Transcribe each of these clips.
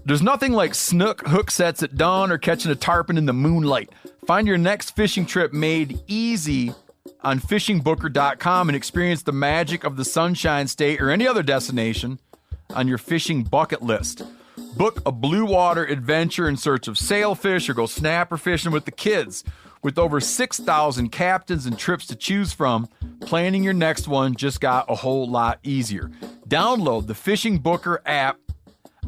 There's nothing like snook hook sets at dawn or catching a tarpon in the moonlight. Find your next fishing trip made easy on fishingbooker.com and experience the magic of the Sunshine State or any other destination on your fishing bucket list. Book a blue water adventure in search of sailfish or go snapper fishing with the kids. With over 6,000 captains and trips to choose from, planning your next one just got a whole lot easier. Download the Fishing Booker app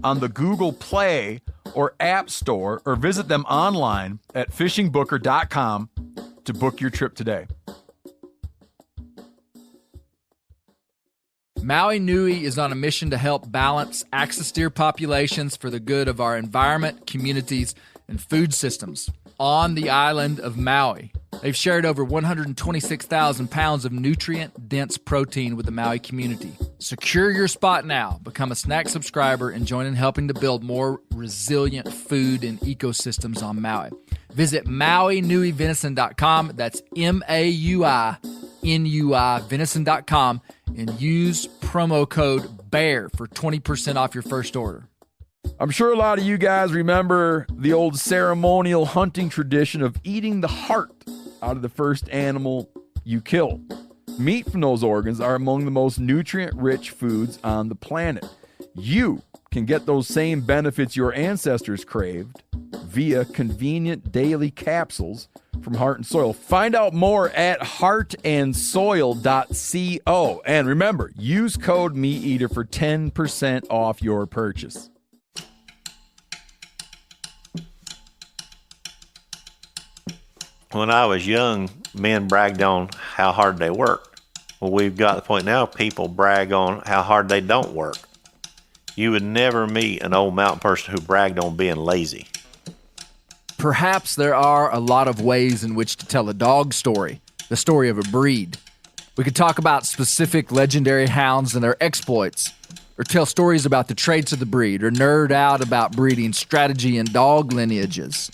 on the Google Play or App Store, or visit them online at fishingbooker.com to book your trip today. Maui Nui is on a mission to help balance axis deer populations for the good of our environment, communities, and food systems on the island of Maui. They've shared over 126,000 pounds of nutrient-dense protein with the Maui community. Secure your spot now. Become a snack subscriber and join in helping to build more resilient food and ecosystems on Maui. Visit MauiNuiVenison.com. That's MauiNui venison.com and use promo code BEAR for 20% off your first order. I'm sure a lot of you guys remember the old ceremonial hunting tradition of eating the heart out of the first animal you kill. Meat from those organs are among the most nutrient-rich foods on the planet. You can get those same benefits your ancestors craved via convenient daily capsules from Heart and Soil. Find out more at heartandsoil.co. And remember, use code MeatEater for 10% off your purchase. When I was young, men bragged on how hard they worked. Well, we've got to the point now people brag on how hard they don't work. You would never meet an old mountain person who bragged on being lazy. Perhaps there are a lot of ways in which to tell a dog story, the story of a breed. We could talk about specific legendary hounds and their exploits, or tell stories about the traits of the breed, or nerd out about breeding strategy and dog lineages.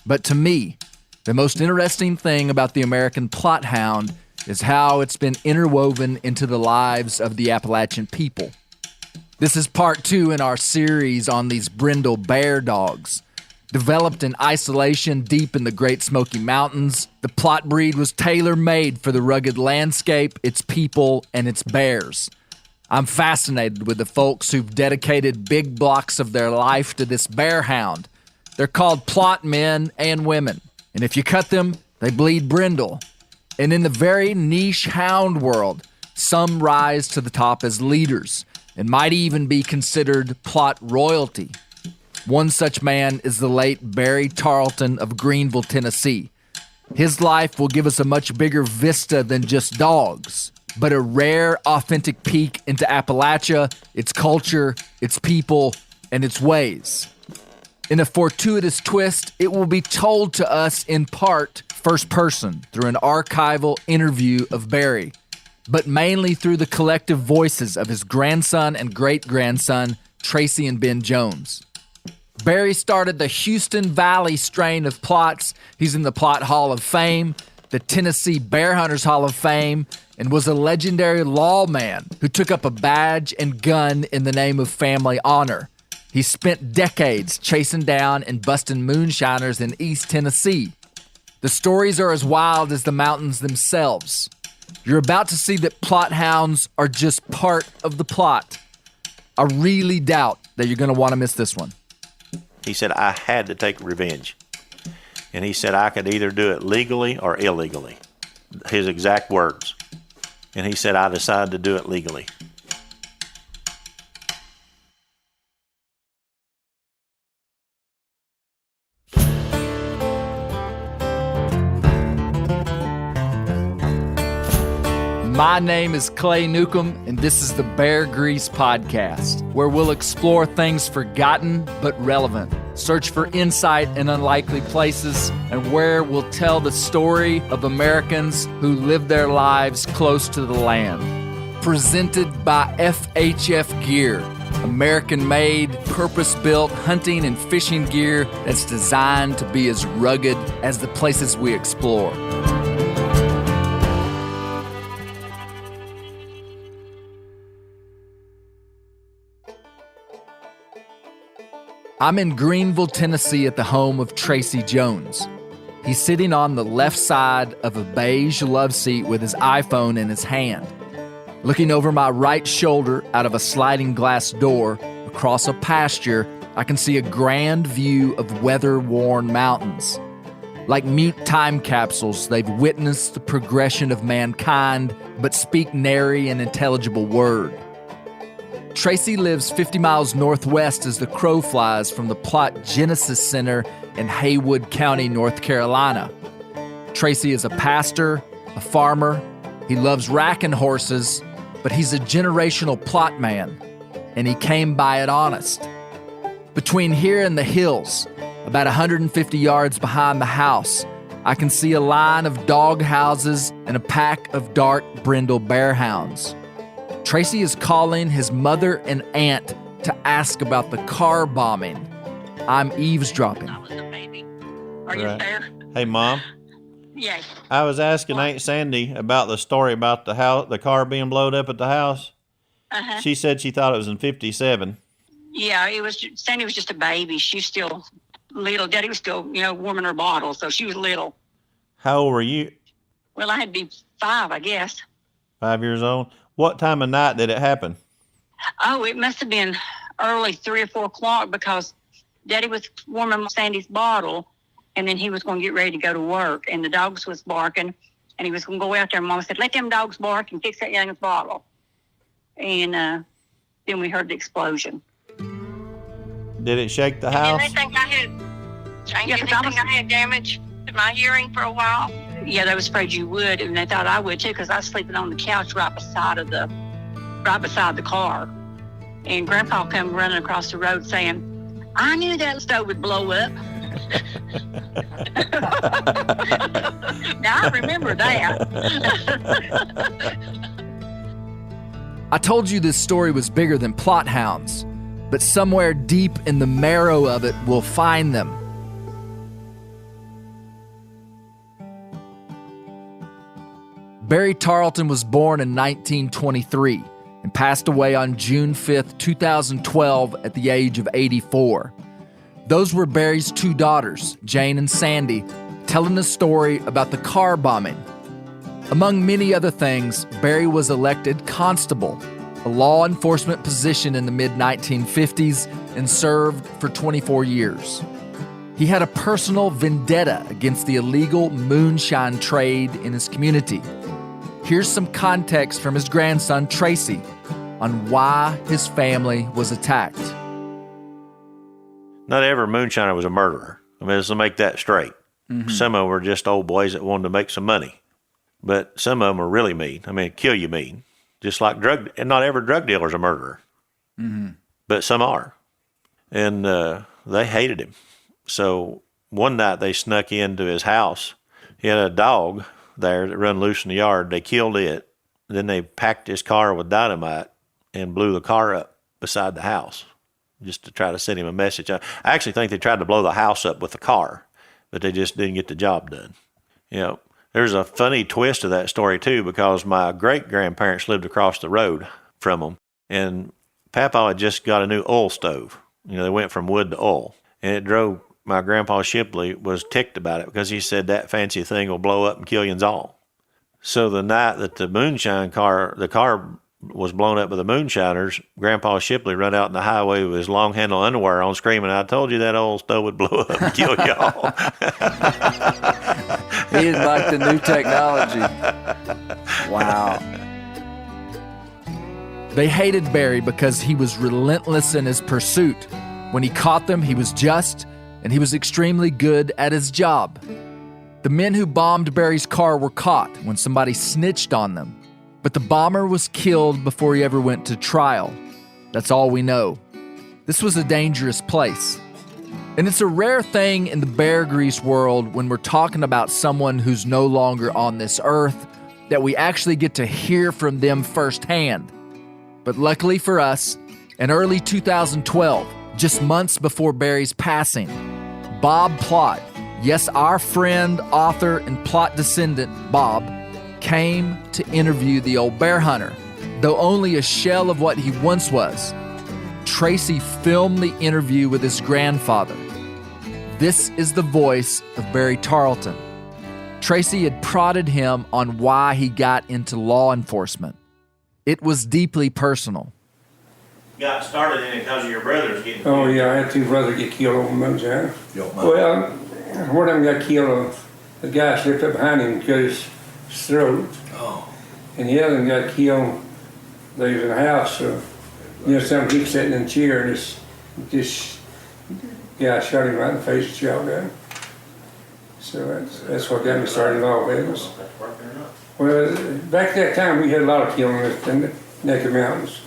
But to me, the most interesting thing about the American Plott Hound is how it's been interwoven into the lives of the Appalachian people. This is part 2 in our series on these brindle bear dogs. Developed in isolation deep in the Great Smoky Mountains, the Plott breed was tailor-made for the rugged landscape, its people, and its bears. I'm fascinated with the folks who've dedicated big blocks of their life to this bear hound. They're called Plott men and women. And if you cut them, they bleed brindle. And in the very niche hound world, some rise to the top as leaders and might even be considered Plott royalty. One such man is the late Barry Tarlton of Greenville, Tennessee. His life will give us a much bigger vista than just dogs, but a rare, authentic peek into Appalachia, its culture, its people, and its ways. In a fortuitous twist, it will be told to us in part first person through an archival interview of Barry, but mainly through the collective voices of his grandson and great-grandson, Tracy and Ben Jones. Barry started the Houston Valley strain of Plotts. He's in the Plott Hall of Fame, the Tennessee Bear Hunters Hall of Fame, and was a legendary lawman who took up a badge and gun in the name of family honor. He spent decades chasing down and busting moonshiners in East Tennessee. The stories are as wild as the mountains themselves. You're about to see that Plott hounds are just part of the plot. I really doubt that you're going to want to miss this one. He said, I had to take revenge. And he said I could either do it legally or illegally. His exact words. And he said, I decided to do it legally. My name is Clay Newcomb, and this is the Bear Grease Podcast, where we'll explore things forgotten but relevant, search for insight in unlikely places, and where we'll tell the story of Americans who live their lives close to the land. Presented by FHF Gear, American-made, purpose-built hunting and fishing gear that's designed to be as rugged as the places we explore. I'm in Greenville, Tennessee at the home of Tracy Jones. He's sitting on the left side of a beige love seat with his iPhone in his hand. Looking over my right shoulder out of a sliding glass door across a pasture, I can see a grand view of weather-worn mountains. Like mute time capsules, they've witnessed the progression of mankind, but speak nary an intelligible word. Tracy lives 50 miles northwest as the crow flies from the Plott Genesis Center in Haywood County, North Carolina. Tracy is a pastor, a farmer. He loves racking horses, but he's a generational Plott man, and he came by it honest. Between here and the hills, about 150 yards behind the house, I can see a line of dog houses and a pack of dark brindle bear hounds. Tracy is calling his mother and aunt to ask about the car bombing. I'm eavesdropping. I was a baby. Are you there? Hey, Mom. Yes. I was asking Aunt Sandy about the story about the car being blown up at the house. Uh-huh. She said she thought it was in 57. Yeah, Sandy was just a baby. She's still little. Daddy was still, warming her bottle, so she was little. How old were you? Well, I had to be 5, I guess. 5 years old? What time of night did it happen? Oh, it must have been early 3 or 4 o'clock because Daddy was warming Sandy's bottle, and then he was going to get ready to go to work, and the dogs was barking, and he was going to go out there, and Mama said, let them dogs bark and fix that young's bottle. And then we heard the explosion. Did it shake the house? Did they think I had damage to my hearing for a while? Yeah, they was afraid you would, and they thought I would too, because I was sleeping on the couch right beside the car. And Grandpa come running across the road saying, I knew that stove would blow up. Now I remember that. I told you this story was bigger than Plott hounds, but somewhere deep in the marrow of it, we'll find them. Barry Tarlton was born in 1923 and passed away on June 5th, 2012 at the age of 84. Those were Barry's 2 daughters, Jane and Sandy, telling a story about the car bombing. Among many other things, Barry was elected constable, a law enforcement position in the mid-1950s, and served for 24 years. He had a personal vendetta against the illegal moonshine trade in his community. Here's some context from his grandson, Tracy, on why his family was attacked. Not every moonshiner was a murderer. I mean, let's make that straight. Mm-hmm. Some of them were just old boys that wanted to make some money. But some of them were really mean. I mean, kill you mean. Just like and not every drug dealer's a murderer. Mm-hmm. But some are. And they hated him. So one night they snuck into his house. He had a dog there that run loose in the yard. They killed it. Then they packed his car with dynamite and blew the car up beside the house just to try to send him a message. I actually think they tried to blow the house up with the car, but they just didn't get the job done. There's a funny twist to that story, too, because my great-grandparents lived across the road from them, and Papa had just got a new oil stove. They went from wood to oil, and it drove my grandpa Shipley was ticked about it because he said that fancy thing will blow up and kill yous all. So the night that the car was blown up by the moonshiners, Grandpa Shipley run out in the highway with his long-handle underwear on, screaming, I told you that old stove would blow up and kill y'all. He didn't like the new technology. Wow. They hated Barry because he was relentless in his pursuit. When he caught them, he was just, and he was extremely good at his job. The men who bombed Barry's car were caught when somebody snitched on them. But the bomber was killed before he ever went to trial. That's all we know. This was a dangerous place. And it's a rare thing in the bear grease world when we're talking about someone who's no longer on this earth that we actually get to hear from them firsthand. But luckily for us, in early 2012, just months before Barry's passing, Bob Plott, yes, our friend, author, and Plott descendant, Bob, came to interview the old bear hunter, though only a shell of what he once was. Tracy filmed the interview with his grandfather. This is the voice of Barry Tarlton. Tracy had prodded him on why he got into law enforcement. It was deeply personal. Got started in it because of your brothers getting Oh, yeah, I had two brothers get killed over moonshine. Well, one of them got killed. The guy slipped up behind him and cut his throat. Oh. And the other one got killed. They was in a house. Something he was sitting in a chair and this guy shot him right in the face with a shotgun. So that's what got me started in law business. Well, back at that time, we had a lot of killing in the neck of mountains.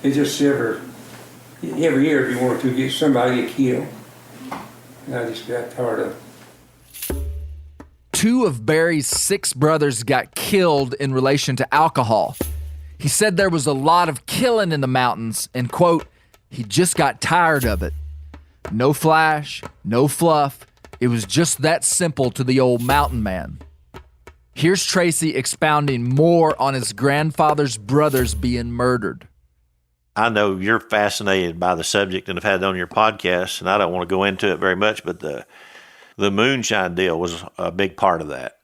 It just every year, if you wanted to get somebody get killed. And I just got tired of it. 2 of Barry's 6 brothers got killed in relation to alcohol. He said there was a lot of killing in the mountains and, quote, he just got tired of it. No flash, no fluff. It was just that simple to the old mountain man. Here's Tracy expounding more on his grandfather's brothers being murdered. I know you're fascinated by the subject and have had it on your podcast, and I don't want to go into it very much, but the moonshine deal was a big part of that.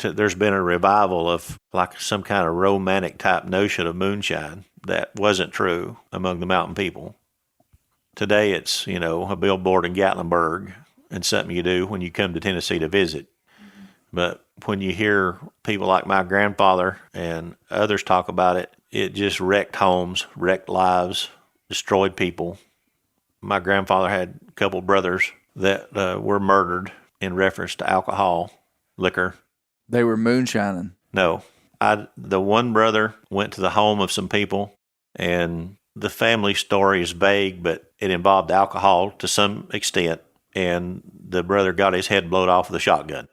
There's been a revival of like some kind of romantic type notion of moonshine that wasn't true among the mountain people. Today it's, a billboard in Gatlinburg and something you do when you come to Tennessee to visit. But when you hear people like my grandfather and others talk about it, it just wrecked homes, wrecked lives, destroyed people. My grandfather had a couple brothers that were murdered in reference to alcohol, liquor. They were moonshining. No. The one brother went to the home of some people, and the family story is vague, but it involved alcohol to some extent, and the brother got his head blown off with a shotgun.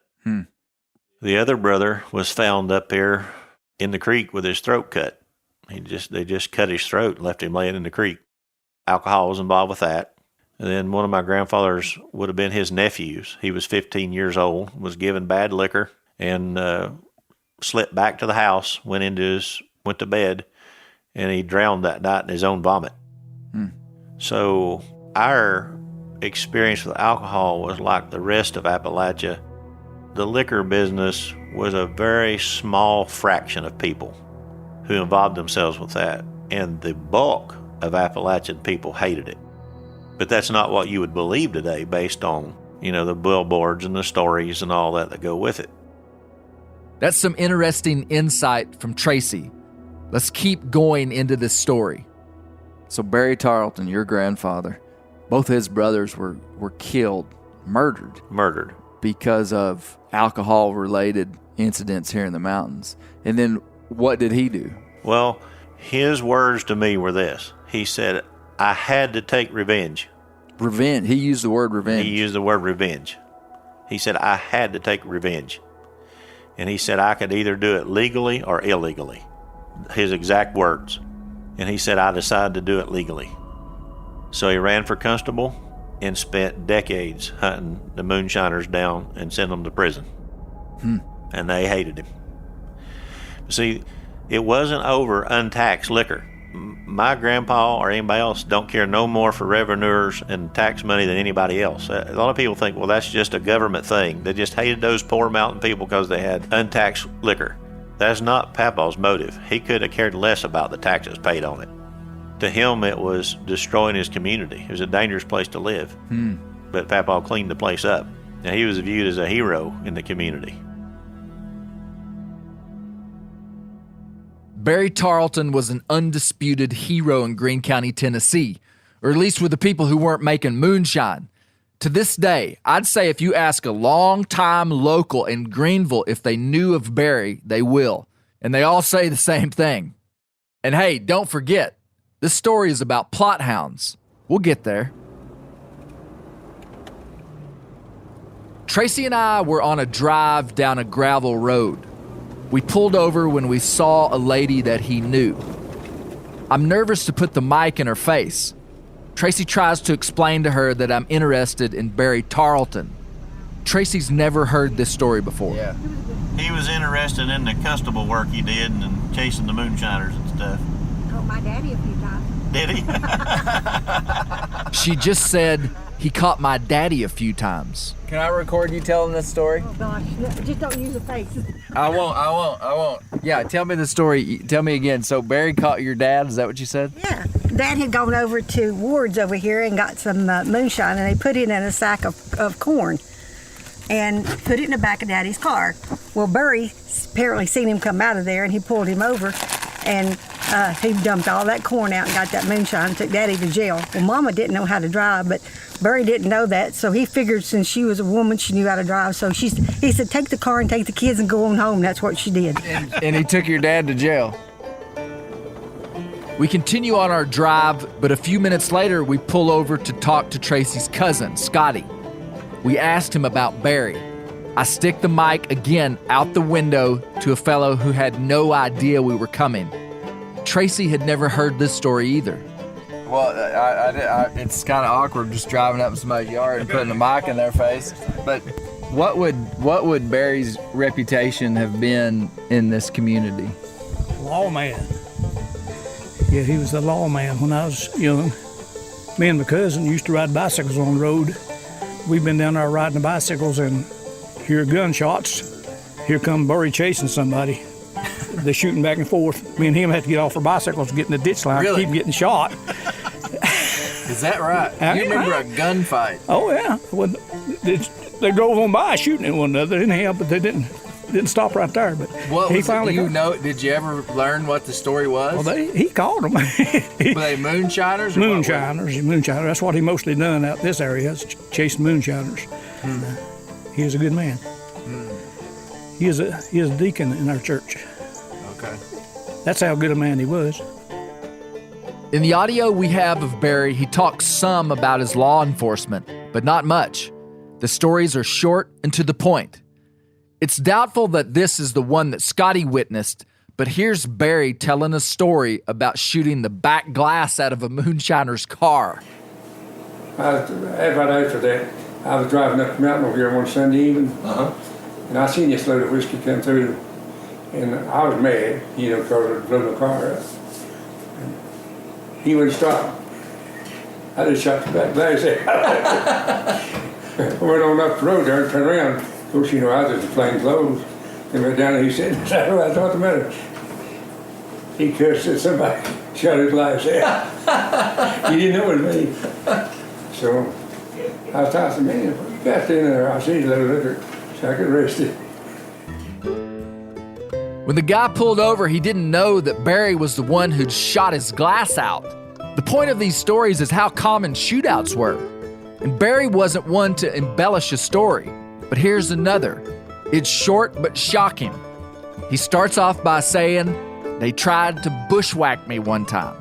The other brother was found up here in the creek with his throat cut. They just cut his throat and left him laying in the creek. Alcohol was involved with that. And then one of my grandfather's would have been his nephews. He was 15 years old, was given bad liquor, and slipped back to the house, went to bed, and he drowned that night in his own vomit. So our experience with alcohol was like the rest of Appalachia. The liquor business was a very small fraction of people who involved themselves with that, and the bulk of Appalachian people hated it. But that's not what you would believe today based on, the billboards and the stories and all that go with it. That's some interesting insight from Tracy. Let's keep going into this story. So Barry Tarlton, your grandfather, both his brothers were killed, murdered. Because of alcohol-related incidents here in the mountains. And then what did he do? Well, his words to me were this. He said, I had to take revenge. Revenge. He used the word revenge. He used the word revenge. He said, I had to take revenge. And he said, I could either do it legally or illegally. His exact words. And he said, I decided to do it legally. So he ran for constable and spent decades hunting the moonshiners down and sent them to prison. And they hated him. See, it wasn't over untaxed liquor. My grandpa or anybody else don't care no more for revenuers and tax money than anybody else. A lot of people think, well, that's just a government thing. They just hated those poor mountain people because they had untaxed liquor. That's not Papa's motive. He could have cared less about the taxes paid on it. To him, it was destroying his community. It was a dangerous place to live. But Papa cleaned the place up. And he was viewed as a hero in the community. Barry Tarlton was an undisputed hero in Greene County, Tennessee, or at least with the people who weren't making moonshine. To this day, I'd say if you ask a long-time local in Greenville if they knew of Barry, they will. And they all say the same thing. And hey, don't forget, this story is about Plott hounds. We'll get there. Tracy and I were on a drive down a gravel road. We pulled over when we saw a lady that he knew. I'm nervous to put the mic in her face. Tracy tries to explain to her that I'm interested in Barry Tarlton. Tracy's never heard this story before. Yeah. He was interested in the constable work he did and chasing the moonshiners and stuff. Told my daddy a few times. did he? She just said, he caught my daddy a few times. Can I record you telling this story? Oh gosh, just don't use the face. I won't. Yeah, tell me the story. Tell me again. So Barry caught your dad, is that what you said? Yeah. Dad had gone over to Ward's over here and got some moonshine, and they put it in a sack of corn and put it in the back of Daddy's car. Well, Burry apparently seen him come out of there, and he pulled him over, and he dumped all that corn out and got that moonshine and took Daddy to jail. Well, Mama didn't know how to drive, but Burry didn't know that, so he figured since she was a woman, she knew how to drive. So he said, take the car and take the kids and go on home. That's what she did. And he took your dad to jail. We continue on our drive, but a few minutes later, we pull over to talk to Tracy's cousin, Scotty. We asked him about Barry. I stick the mic again out the window to a fellow who had no idea we were coming. Tracy had never heard this story either. Well, it's kind of awkward just driving up in somebody's yard and putting a mic in their face. But what would Barry's reputation have been in this community? Lawman. Yeah, he was the lawman when I was young. Me and my cousin used to ride bicycles on the road. We've been down there riding the bicycles and hear gunshots. Here come Burry chasing somebody. They're shooting back and forth. Me and him had to get off our bicycles and get in the ditch line to keep getting shot. Is that right? You remember a gunfight? Oh, yeah. Well, they drove on by shooting at one another, anyhow, but they didn't stop right there. But what he was finally it? Did you ever learn what the story was? Well, he caught them. Were they moonshiners? Moonshiners. That's what he mostly done out this area, is chasing moonshiners. He was a good man. He is a deacon in our church. Okay. That's how good a man he was. In the audio we have of Barry, he talks some about his law enforcement, but not much. The stories are short and to the point. It's doubtful that this is the one that Scotty witnessed, but here's Barry telling a story about shooting the back glass out of a moonshiner's car. Right after that, I was driving up the mountain over here one Sunday evening, and I seen this load of whiskey come through, and I was mad, because it blew my car up. He wouldn't stop. I just shot the back glass out. I went on up the road there and turned around. Of course, I was just in plain clothes. And went down and he said, "What's the matter?" He cursed at somebody, shot his glass out. He didn't know it was me. So I was telling him, "Man, what you got in there?" I see a little liquor, so I could arrest it. When the guy pulled over, he didn't know that Barry was the one who'd shot his glass out. The point of these stories is how common shootouts were. And Barry wasn't one to embellish a story. But here's another. It's short but shocking. He starts off by saying, they tried to bushwhack me one time.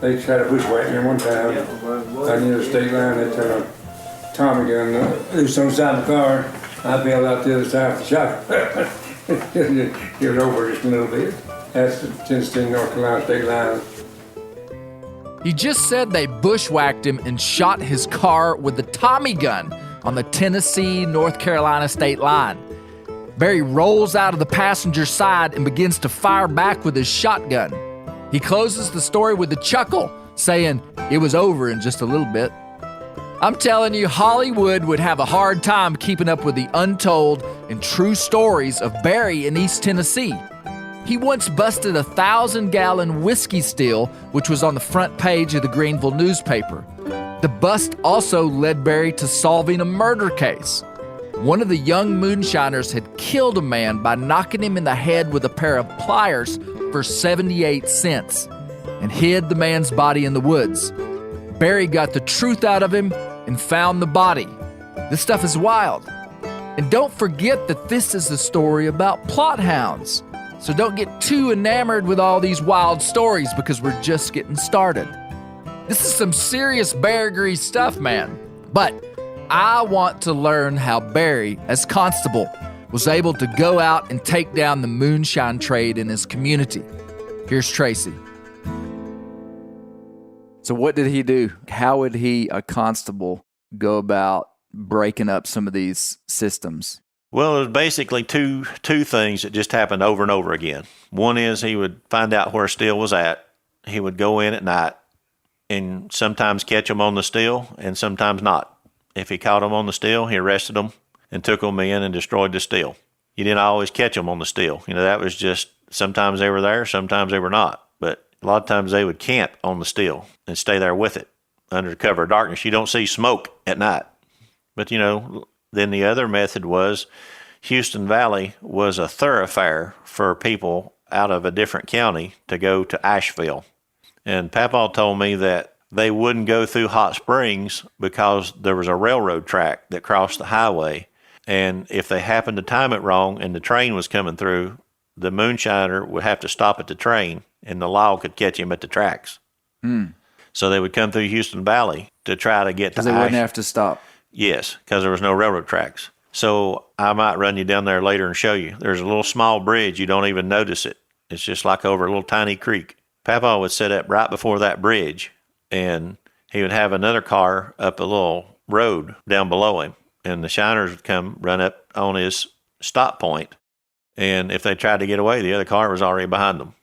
They tried to bushwhack me one time. I near the state line. They turned a Tommy gun loose on the side of the car. I bailed out the other side of the shop. It was over just a little bit. That's the Tennessee, North Carolina state line. He just said they bushwhacked him and shot his car with the Tommy gun on the Tennessee, North Carolina state line. Barry rolls out of the passenger side and begins to fire back with his shotgun. He closes the story with a chuckle, saying it was over in just a little bit. I'm telling you, Hollywood would have a hard time keeping up with the untold and true stories of Barry in East Tennessee. He once busted a 1,000-gallon whiskey still, which was on the front page of the Greenville newspaper. The bust also led Barry to solving a murder case. One of the young moonshiners had killed a man by knocking him in the head with a pair of pliers for 78 cents and hid the man's body in the woods. Barry got the truth out of him and found the body. This stuff is wild. And don't forget that this is a story about Plott hounds. So don't get too enamored with all these wild stories because we're just getting started. This is some serious Bear Grease stuff, man. But I want to learn how Barry, as constable, was able to go out and take down the moonshine trade in his community. Here's Tracy. So what did he do? How would he, a constable, go about breaking up some of these systems? Well, it was basically two things that just happened over and over again. One is he would find out where a steal was at, he would go in at night and sometimes catch them on the still and sometimes not. If he caught them on the still, he arrested them and took them in and destroyed the still. You didn't always catch them on the still. That was just, sometimes they were there, sometimes they were not. But a lot of times they would camp on the still and stay there with it under cover of darkness. You don't see smoke at night. But, then the other method was Houston Valley was a thoroughfare for people out of a different county to go to Asheville. And Papa told me that they wouldn't go through Hot Springs because there was a railroad track that crossed the highway. And if they happened to time it wrong and the train was coming through, the moonshiner would have to stop at the train and the law could catch him at the tracks. So they would come through Houston Valley to try to get to Because they wouldn't have to stop. Yes, because there was no railroad tracks. So I might run you down there later and show you. There's a little small bridge. You don't even notice it. It's just like over a little tiny creek. Papa would set up right before that bridge, and he would have another car up a little road down below him, and the shiners would come run up on his stop point. And if they tried to get away, the other car was already behind them.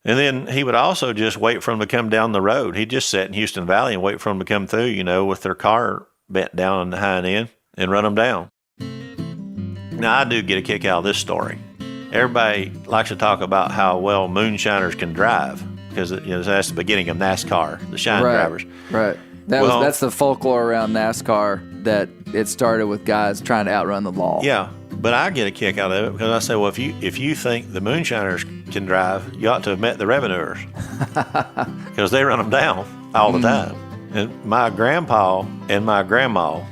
And then he would also just wait for them to come down the road. He'd just sit in Houston Valley and wait for them to come through, with their car bent down on the hind end and run them down. Now, I do get a kick out of this story. Everybody likes to talk about how well moonshiners can drive because that's the beginning of NASCAR, the shine drivers. Right. That's the folklore around NASCAR, that it started with guys trying to outrun the law. Yeah, but I get a kick out of it because I say, well, if you think the moonshiners can drive, you ought to have met the revenuers because they run them down all the time. And my grandpa and my grandma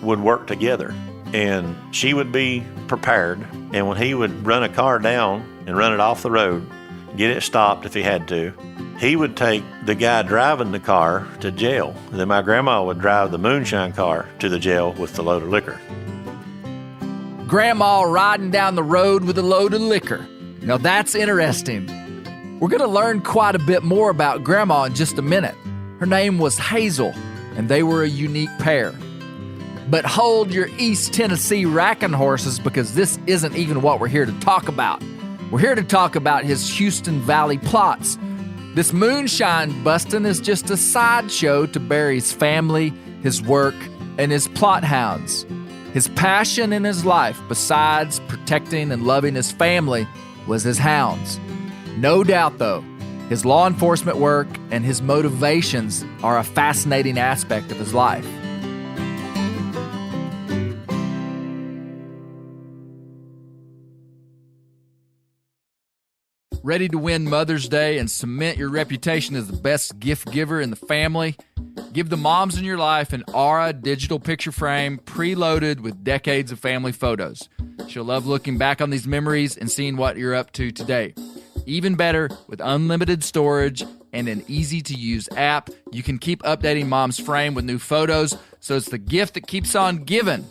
would work together, and she would be prepared. And when he would run a car down and run it off the road, get it stopped if he had to, he would take the guy driving the car to jail. And then my grandma would drive the moonshine car to the jail with the load of liquor. Grandma riding down the road with a load of liquor. Now that's interesting. We're going to learn quite a bit more about Grandma in just a minute. Her name was Hazel, and they were a unique pair. But hold your East Tennessee racking horses, because this isn't even what we're here to talk about. We're here to talk about his Houston Valley plots. This moonshine busting is just a sideshow to Barry's family, his work, and his Plott hounds. His passion in his life, besides protecting and loving his family, was his hounds. No doubt, though, his law enforcement work and his motivations are a fascinating aspect of his life. Ready to win Mother's Day and cement your reputation as the best gift giver in the family? Give the moms in your life an Aura digital picture frame preloaded with decades of family photos. She'll love looking back on these memories and seeing what you're up to today. Even better, with unlimited storage and an easy-to-use app, you can keep updating Mom's frame with new photos, so it's the gift that keeps on giving.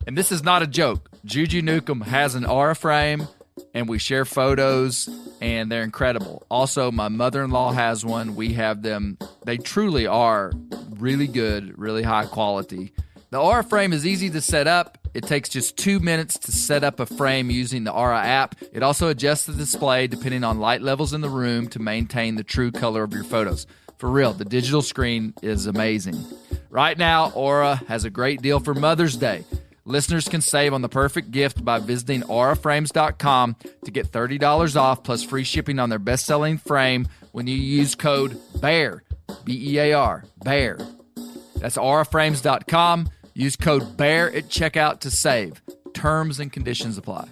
And this is not a joke. Juju Newcomb has an Aura frame, and we share photos, and they're incredible. Also, my mother-in-law has one. We have them. They truly are really good, really high quality. The Aura frame is easy to set up. It takes just 2 minutes to set up a frame using the Aura app. It also adjusts the display depending on light levels in the room to maintain the true color of your photos. For real, the digital screen is amazing. Right now, Aura has a great deal for Mother's Day. Listeners can save on the perfect gift by visiting auraframes.com to get $30 off plus free shipping on their best-selling frame when you use code BEAR, B-E-A-R, BEAR. That's auraframes.com. Use code BEAR at checkout to save. Terms and conditions apply.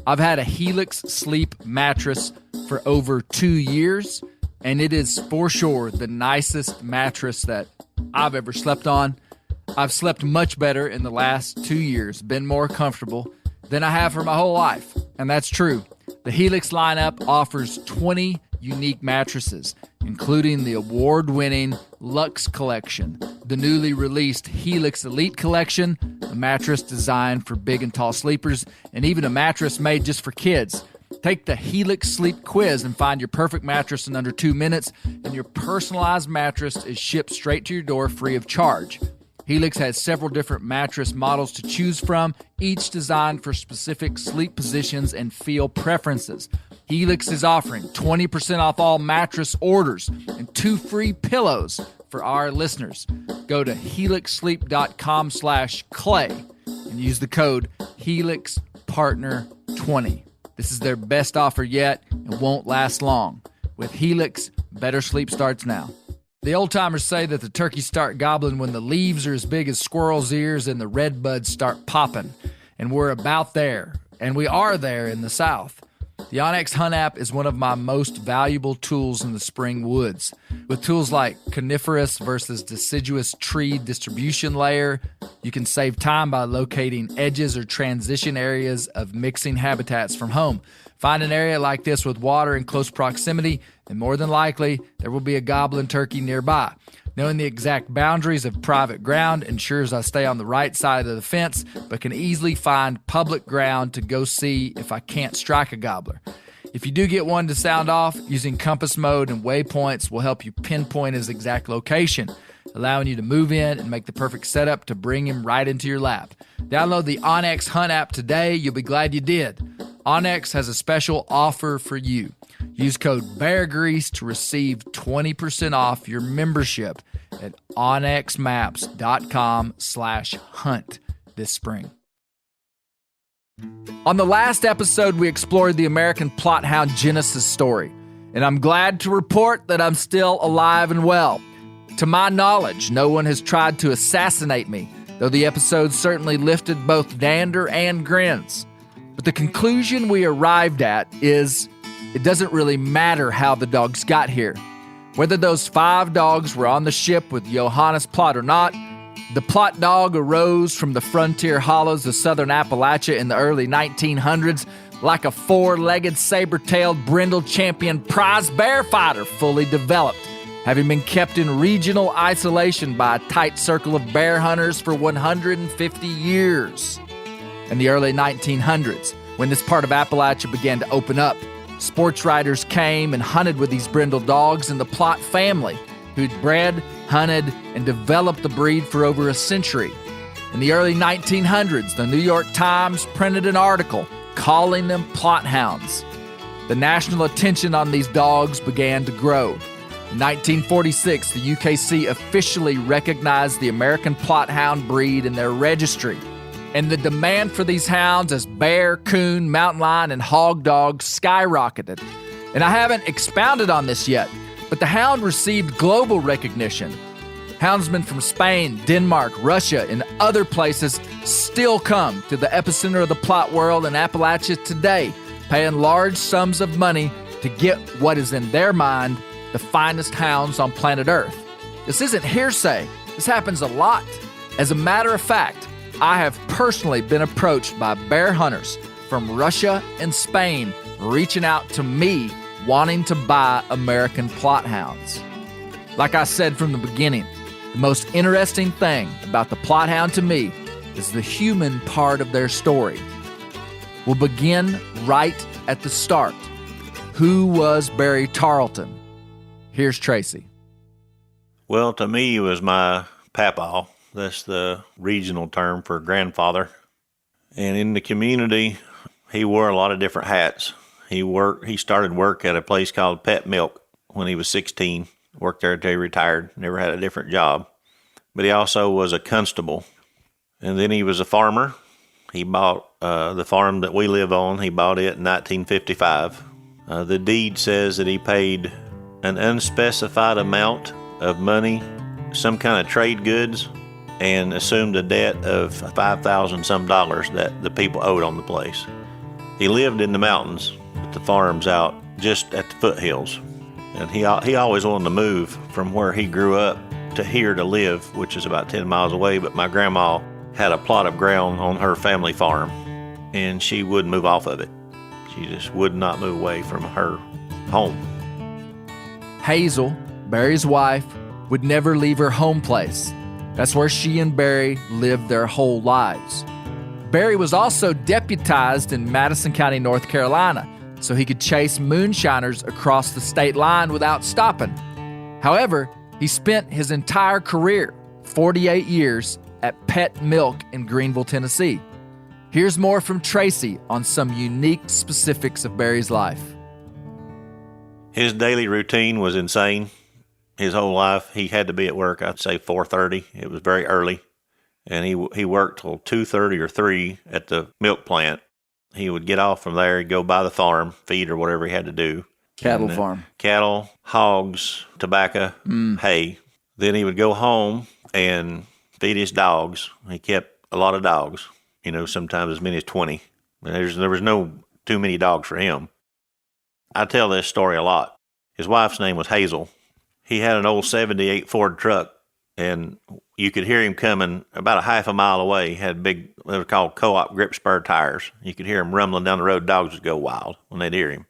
I've had a Helix Sleep mattress for over 2 years, and it is for sure the nicest mattress that I've ever slept on. I've slept much better in the last 2 years, been more comfortable than I have for my whole life, and that's true. The Helix lineup offers 20 unique mattresses, including the award-winning Luxe Collection, the newly released Helix Elite Collection, a mattress designed for big and tall sleepers, and even a mattress made just for kids. Take the Helix Sleep Quiz and find your perfect mattress in under 2 minutes, and your personalized mattress is shipped straight to your door free of charge. Helix has several different mattress models to choose from, each designed for specific sleep positions and feel preferences. Helix is offering 20% off all mattress orders and 2 free pillows for our listeners. Go to helixsleep.com/clay and use the code HelixPartner20. This is their best offer yet and won't last long. With Helix, better sleep starts now. The old-timers say that the turkeys start gobbling when the leaves are as big as squirrels' ears and the red buds start popping. And we're about there, and we are there in the South. The onX Hunt app is one of my most valuable tools in the spring woods. With tools like coniferous versus deciduous tree distribution layer, you can save time by locating edges or transition areas of mixing habitats from home. Find an area like this with water in close proximity, and more than likely, there will be a gobbling turkey nearby. Knowing the exact boundaries of private ground ensures I stay on the right side of the fence, but can easily find public ground to go see if I can't strike a gobbler. If you do get one to sound off, using compass mode and waypoints will help you pinpoint his exact location, allowing you to move in and make the perfect setup to bring him right into your lap. Download the onX Hunt app today. You'll be glad you did. onX has a special offer for you. Use code BEARGREASE to receive 20% off your membership at onxmaps.com/hunt this spring. On the last episode, we explored the American Plott Hound Genesis story, and I'm glad to report that I'm still alive and well. To my knowledge, no one has tried to assassinate me, though the episode certainly lifted both dander and grins. But the conclusion we arrived at is it doesn't really matter how the dogs got here. Whether those 5 dogs were on the ship with Johannes Plott or not, the Plott dog arose from the frontier hollows of southern Appalachia in the early 1900s like a 4-legged, saber-tailed, brindle champion prize bear fighter fully developed, having been kept in regional isolation by a tight circle of bear hunters for 150 years. In the early 1900s, when this part of Appalachia began to open up, sports riders came and hunted with these brindle dogs in the Plott family, who'd bred, hunted, and developed the breed for over a century. In the early 1900s, the New York Times printed an article calling them Plott Hounds. The national attention on these dogs began to grow. In 1946, the UKC officially recognized the American Plott Hound breed in their registry. And the demand for these hounds as bear, coon, mountain lion, and hog dogs skyrocketed. And I haven't expounded on this yet, but the hound received global recognition. Houndsmen from Spain, Denmark, Russia, and other places still come to the epicenter of the Plott world in Appalachia today, paying large sums of money to get what is in their mind the finest hounds on planet Earth. This isn't hearsay. This happens a lot. As a matter of fact, I have personally been approached by bear hunters from Russia and Spain reaching out to me wanting to buy American Plott Hounds. Like I said from the beginning, the most interesting thing about the Plott Hound to me is the human part of their story. We'll begin right at the start. Who was Barry Tarlton? Here's Tracy. Well, to me, he was my papaw. That's the regional term for grandfather. And in the community, he wore a lot of different hats. He started work at a place called Pet Milk when he was 16. Worked there until he retired. Never had a different job. But he also was a constable. And then he was a farmer. He bought the farm that we live on. He bought it in 1955. The deed says that he paid an unspecified amount of money, some kind of trade goods, and assumed a debt of $5,000 some that the people owed on the place. He lived in the mountains, but the farm's out just at the foothills. And he always wanted to move from where he grew up to here to live, which is about 10 miles away. But my grandma had a plot of ground on her family farm, and she wouldn't move off of it. She just would not move away from her home. Hazel, Barry's wife, would never leave her home place. That's where she and Barry lived their whole lives. Barry was also deputized in Madison County, North Carolina, so he could chase moonshiners across the state line without stopping. However, he spent his entire career, 48 years, at Pet Milk in Greenville, Tennessee. Here's more from Tracy on some unique specifics of Barry's life. His daily routine was insane. His whole life, he had to be at work, I'd say 4:30. It was very early. And he worked till 2:30 or 3 at the milk plant. He would get off from there, he'd go by the farm, feed or whatever he had to do. Cattle farm. Cattle, hogs, tobacco, hay. Then he would go home and feed his dogs. He kept a lot of dogs, sometimes as many as 20. There was no too many dogs for him. I tell this story a lot. His wife's name was Hazel. He had an old 78 Ford truck, and you could hear him coming about a half a mile away. He had big, they were called co-op grip spur tires. You could hear him rumbling down the road. Dogs would go wild when they'd hear him.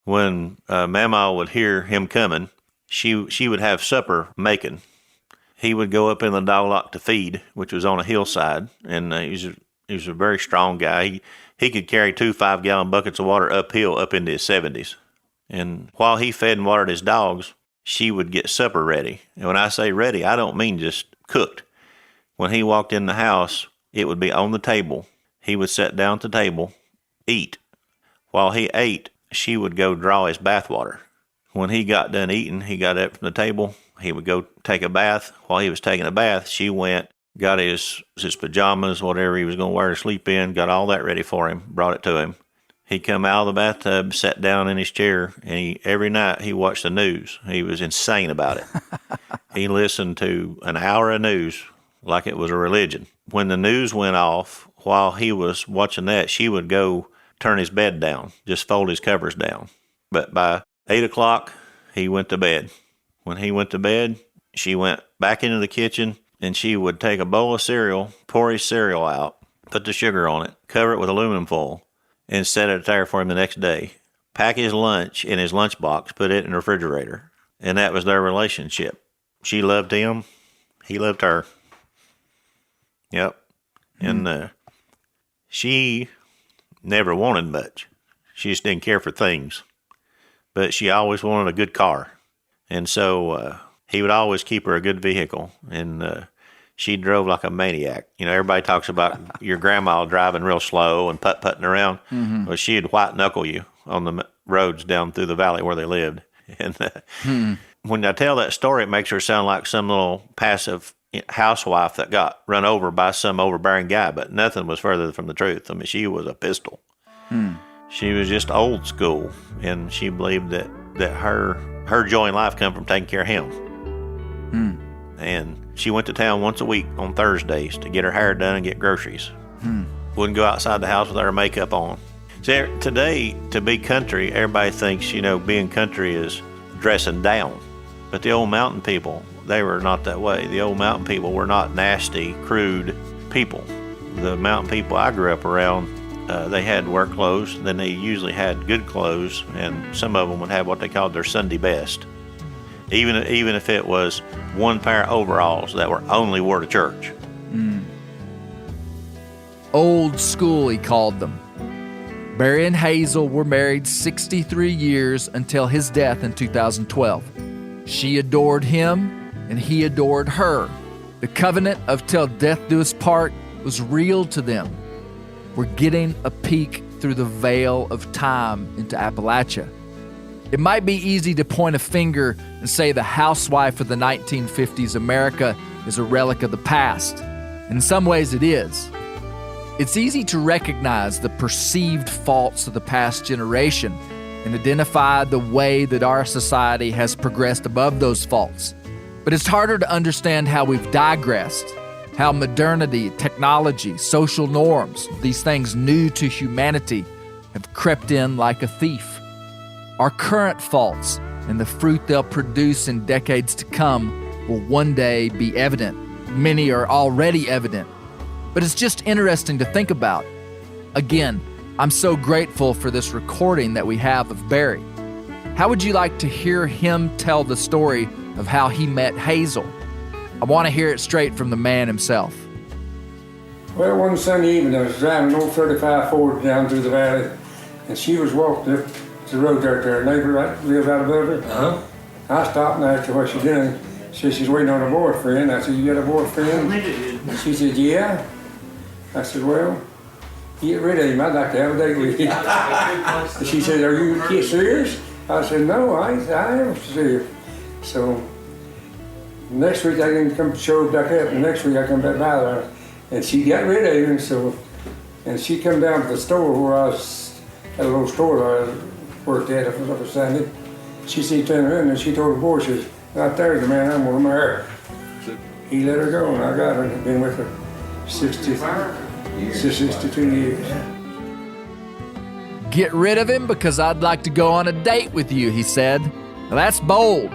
When Mama would hear him coming, she would have supper making. He would go up in the dog lock to feed, which was on a hillside, and he was a very strong guy. He could carry 2 5-gallon buckets of water uphill up into his 70s. And while he fed and watered his dogs, she would get supper ready. And when I say ready, I don't mean just cooked. When he walked in the house, it would be on the table. He would sit down at the table, eat. While he ate, she would go draw his bath water. When he got done eating, he got up from the table. He would go take a bath. While he was taking a bath, she went, got his pajamas, whatever he was going to wear to sleep in, got all that ready for him, brought it to him. He'd come out of the bathtub, sat down in his chair, and every night he watched the news. He was insane about it. He listened to an hour of news like it was a religion. When the news went off, while he was watching that, she would go turn his bed down, just fold his covers down. But by 8 o'clock, he went to bed. When he went to bed, she went back into the kitchen, and she would take a bowl of cereal, pour his cereal out, put the sugar on it, cover it with aluminum foil, and set it there for him the next day. Pack his lunch in his lunchbox, put it in the refrigerator. And that was their relationship. She loved him. He loved her. Yep. And she never wanted much. She just didn't care for things. But she always wanted a good car. And so he would always keep her a good vehicle. And she drove like a maniac. Everybody talks about your grandma driving real slow and putt-putting around. Mm-hmm. Well, she'd white-knuckle you on the roads down through the valley where they lived. And when I tell that story, it makes her sound like some little passive housewife that got run over by some overbearing guy, but nothing was further from the truth. I mean, she was a pistol. She was just old school, and she believed that her joy in life come from taking care of him. And she went to town once a week on Thursdays to get her hair done and get groceries. Wouldn't go outside the house with her makeup on. See, today, to be country, everybody thinks, being country is dressing down. But the old mountain people, they were not that way. The old mountain people were not nasty, crude people. The mountain people I grew up around, they had work clothes, then they usually had good clothes, and some of them would have what they called their Sunday best. Even if it was one pair of overalls that were only wore to church. Old school, he called them. Barry and Hazel were married 63 years until his death in 2012. She adored him, and he adored her. The covenant of till death do us part was real to them. We're getting a peek through the veil of time into Appalachia. It might be easy to point a finger and say the housewife of the 1950s America is a relic of the past. And in some ways it is. It's easy to recognize the perceived faults of the past generation and identify the way that our society has progressed above those faults. But it's harder to understand how we've digressed, how modernity, technology, social norms, these things new to humanity, have crept in like a thief. Our current faults and the fruit they'll produce in decades to come will one day be evident. Many are already evident. But it's just interesting to think about. Again, I'm so grateful for this recording that we have of Barry. How would you like to hear him tell the story of how he met Hazel? I want to hear it straight from the man himself. Well, one Sunday evening, I was driving an old 35 Ford down through the valley, and she was walking up the road there to her neighbor right lives out above her. I stopped and asked her what she's doing. She said she's waiting on her boyfriend. I said, you got a boyfriend? And she said, yeah. I said, well, get rid of him. I'd like to have a date with you. And she said, are you serious? I said, no, I am sick. So next week I didn't come show back up, and next week I come back by there. And she got rid of him, so, and she come down to the store where I was, at a little store that I worked at up Sunday. She see turn around and she told the boy, she says, right there's the man I'm gonna marry. He let her go and I got her and been with her 62 years. Get rid of him because I'd like to go on a date with you, he said. Now that's bold.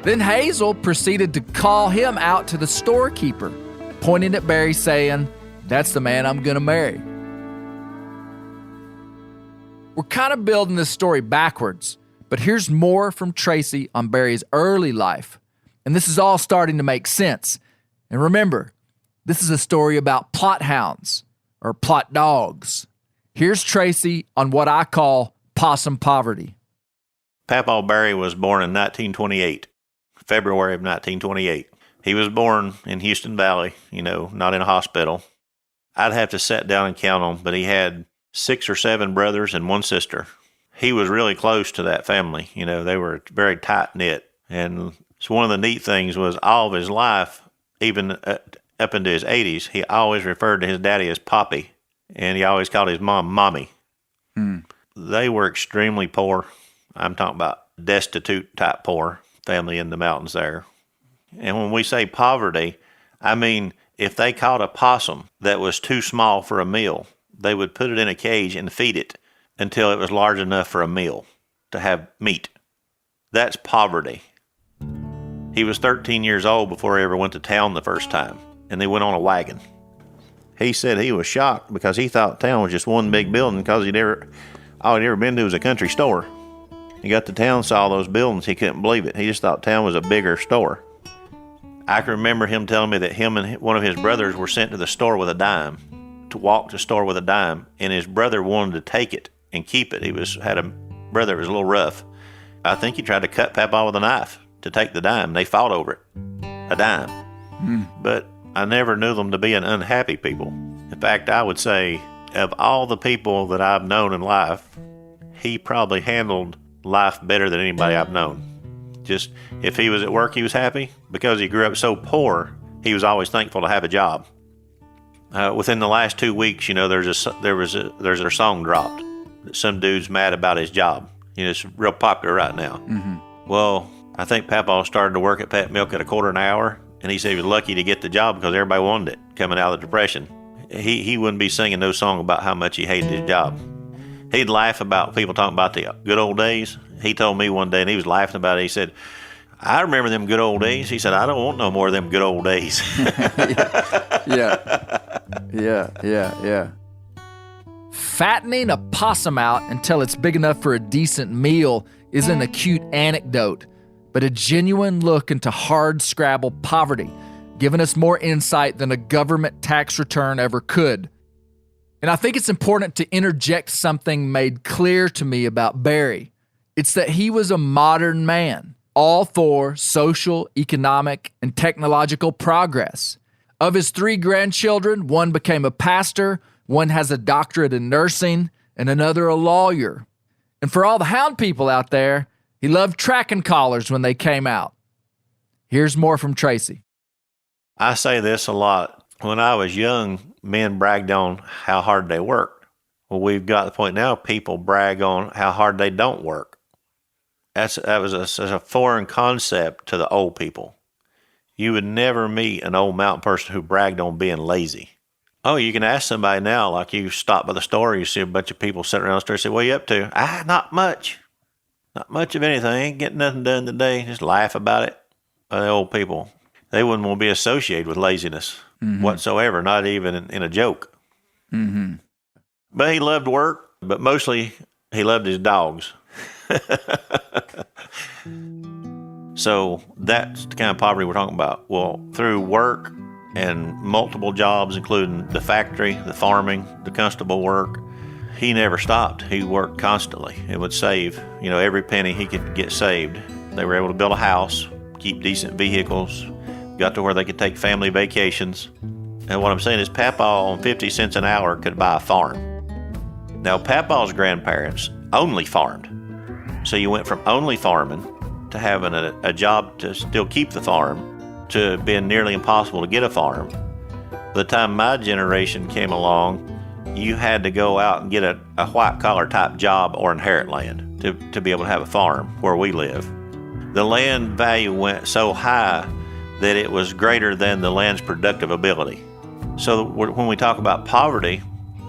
Then Hazel proceeded to call him out to the storekeeper, pointing at Barry saying, that's the man I'm gonna marry. We're kind of building this story backwards, but here's more from Tracy on Barry's early life. And this is all starting to make sense. And remember, this is a story about Plott hounds, or Plott dogs. Here's Tracy on what I call possum poverty. Papaw Barry was born in 1928, February of 1928. He was born in Houston Valley, not in a hospital. I'd have to sit down and count them, but he had 6 or 7 brothers and 1 sister. He was really close to that family. They were very tight-knit. And so one of the neat things was all of his life, even up into his 80s, he always referred to his daddy as Poppy, and he always called his mom Mommy. They were extremely poor. I'm talking about destitute type poor family in the mountains there. And when we say poverty, I mean if they caught a possum that was too small for a meal, they would put it in a cage and feed it until it was large enough for a meal to have meat. That's poverty. He was 13 years old before he ever went to town the first time, and they went on a wagon. He said he was shocked because he thought town was just one big building because all he'd ever been to was a country store. He got to town, saw those buildings, he couldn't believe it. He just thought town was a bigger store. I can remember him telling me that him and one of his brothers were sent to the store with a dime, to walk to the store with a dime, and his brother wanted to take it and keep it. He had a brother that was a little rough. I think he tried to cut Papa with a knife to take the dime. They fought over it, a dime. But I never knew them to be an unhappy people. In fact, I would say of all the people that I've known in life, he probably handled life better than anybody I've known. Just if he was at work, he was happy. Because he grew up so poor, he was always thankful to have a job. Within the last 2 weeks, there's a song dropped. Some dude's mad about his job. It's real popular right now. Well, I think Papa started to work at Pet Milk at $0.25 an hour, and he said he was lucky to get the job because everybody wanted it coming out of the Depression. He wouldn't be singing no song about how much he hated his job. He'd laugh about people talking about the good old days. He told me one day, and he was laughing about it. He said, I remember them good old days. He said, I don't want no more of them good old days. Yeah. Fattening a possum out until it's big enough for a decent meal isn't a cute anecdote, but a genuine look into hard-scrabble poverty, giving us more insight than a government tax return ever could. And I think it's important to interject something made clear to me about Barry. It's that he was a modern man, all for social, economic, and technological progress. Of his 3 grandchildren, one became a pastor, one has a doctorate in nursing, and another a lawyer. And for all the hound people out there, he loved tracking collars when they came out. Here's more from Tracy. I say this a lot. When I was young, men bragged on how hard they worked. Well, we've got to the point now, people brag on how hard they don't work. That was a foreign concept to the old people. You would never meet an old mountain person who bragged on being lazy. Oh, you can ask somebody now, like you stop by the store, you see a bunch of people sitting around the store and say, what are you up to? Not much. Not much of anything. Ain't getting nothing done today. Just laugh about it. The old people, they wouldn't want to be associated with laziness whatsoever, not even in a joke. But he loved work, but mostly he loved his dogs. So that's the kind of poverty we're talking about. Well, through work and multiple jobs, including the factory, the farming, the constable work, he never stopped. He worked constantly. It would save, every penny he could get saved. They were able to build a house, keep decent vehicles, got to where they could take family vacations. And what I'm saying is Papa on 50 cents an hour could buy a farm. Now, Papa's grandparents only farmed. So you went from only farming to having a job to still keep the farm to being nearly impossible to get a farm. By the time my generation came along, you had to go out and get a white-collar type job or inherit land to be able to have a farm where we live. The land value went so high that it was greater than the land's productive ability. So when we talk about poverty,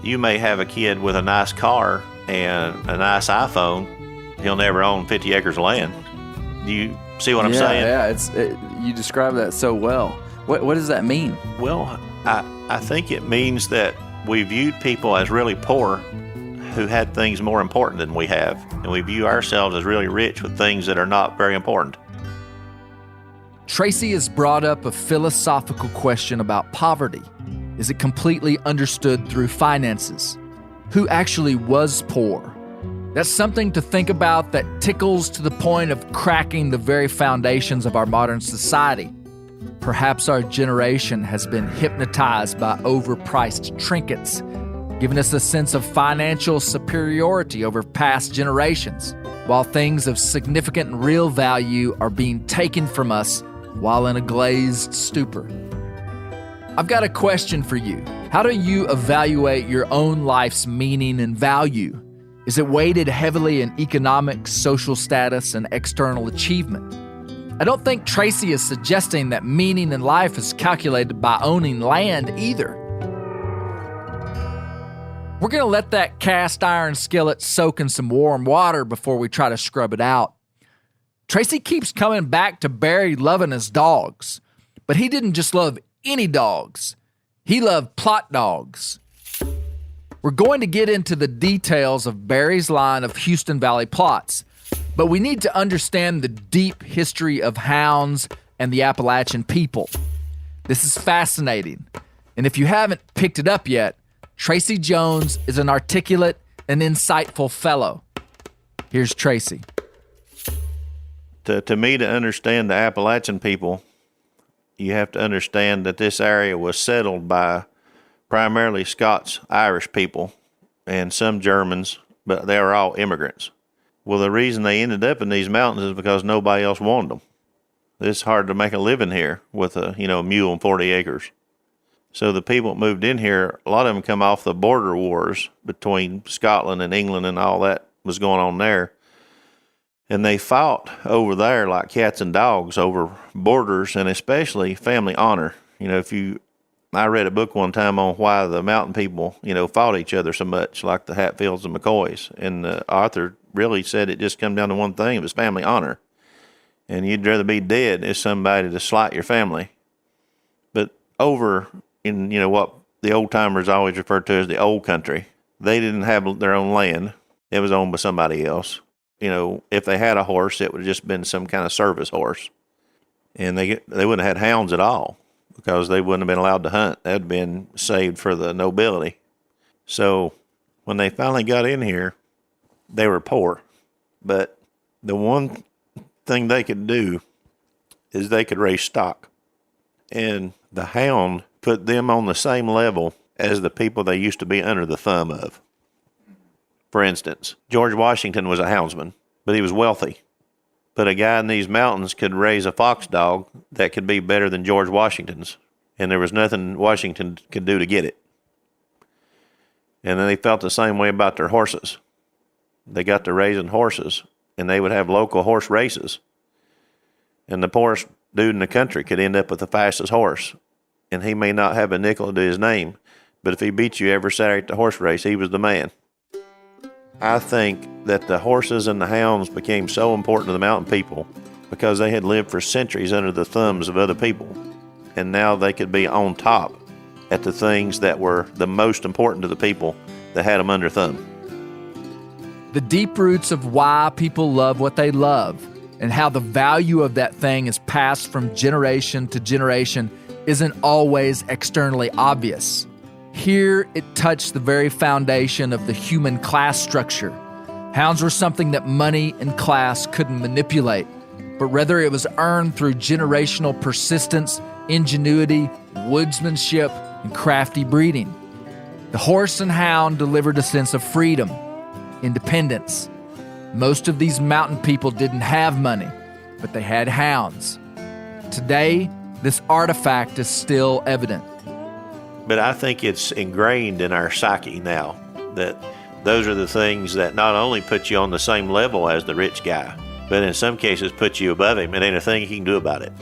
you may have a kid with a nice car and a nice iPhone. He'll never own 50 acres of land. Do you see what I'm saying? Yeah, you describe that so well. What does that mean? Well, I think it means that we viewed people as really poor who had things more important than we have, and we view ourselves as really rich with things that are not very important. Tracy has brought up a philosophical question about poverty. Is it completely understood through finances? Who actually was poor? That's something to think about that tickles to the point of cracking the very foundations of our modern society. Perhaps our generation has been hypnotized by overpriced trinkets, giving us a sense of financial superiority over past generations, while things of significant and real value are being taken from us while in a glazed stupor. I've got a question for you. How do you evaluate your own life's meaning and value? Is it weighted heavily in economic, social status, and external achievement? I don't think Tracy is suggesting that meaning in life is calculated by owning land either. We're going to let that cast iron skillet soak in some warm water before we try to scrub it out. Tracy keeps coming back to Barry loving his dogs, but he didn't just love any dogs. He loved Plott dogs. We're going to get into the details of Barry's line of Houston Valley Plotts, but we need to understand the deep history of hounds and the Appalachian people. This is fascinating, and if you haven't picked it up yet, Tracy Jones is an articulate and insightful fellow. Here's Tracy. To me, to understand the Appalachian people, you have to understand that this area was settled by primarily Scots, Irish people, and some Germans, but they were all immigrants. Well, the reason they ended up in these mountains is because nobody else wanted them. It's hard to make a living here with a mule and 40 acres. So the people that moved in here, a lot of them come off the border wars between Scotland and England and all that was going on there. And they fought over there like cats and dogs over borders and especially family honor. I read a book one time on why the mountain people, fought each other so much, like the Hatfields and McCoys. And the author really said it just come down to one thing. It was family honor. And you'd rather be dead as somebody to slight your family. But over in, what the old-timers always refer to as the old country, they didn't have their own land. It was owned by somebody else. If they had a horse, it would have just been some kind of service horse. And they wouldn't have had hounds at all, because they wouldn't have been allowed to hunt. That had been saved for the nobility. So when they finally got in here, they were poor. But the one thing they could do is they could raise stock. And the hound put them on the same level as the people they used to be under the thumb of. For instance, George Washington was a houndsman, but he was wealthy. But a guy in these mountains could raise a fox dog that could be better than George Washington's, and there was nothing Washington could do to get it. And then they felt the same way about their horses. They got to raising horses, and they would have local horse races. And the poorest dude in the country could end up with the fastest horse, and he may not have a nickel to his name, but if he beat you every Saturday at the horse race, he was the man. I think that the horses and the hounds became so important to the mountain people because they had lived for centuries under the thumbs of other people. And now they could be on top at the things that were the most important to the people that had them under thumb. The deep roots of why people love what they love and how the value of that thing is passed from generation to generation isn't always externally obvious. Here, it touched the very foundation of the human class structure. Hounds were something that money and class couldn't manipulate, but rather it was earned through generational persistence, ingenuity, woodsmanship, and crafty breeding. The horse and hound delivered a sense of freedom, independence, Most of these mountain people didn't have money, but they had hounds. Today, this artifact is still evident. But I think it's ingrained in our psyche now that those are the things that not only put you on the same level as the rich guy, but in some cases put you above him, and ain't a thing he can do about it.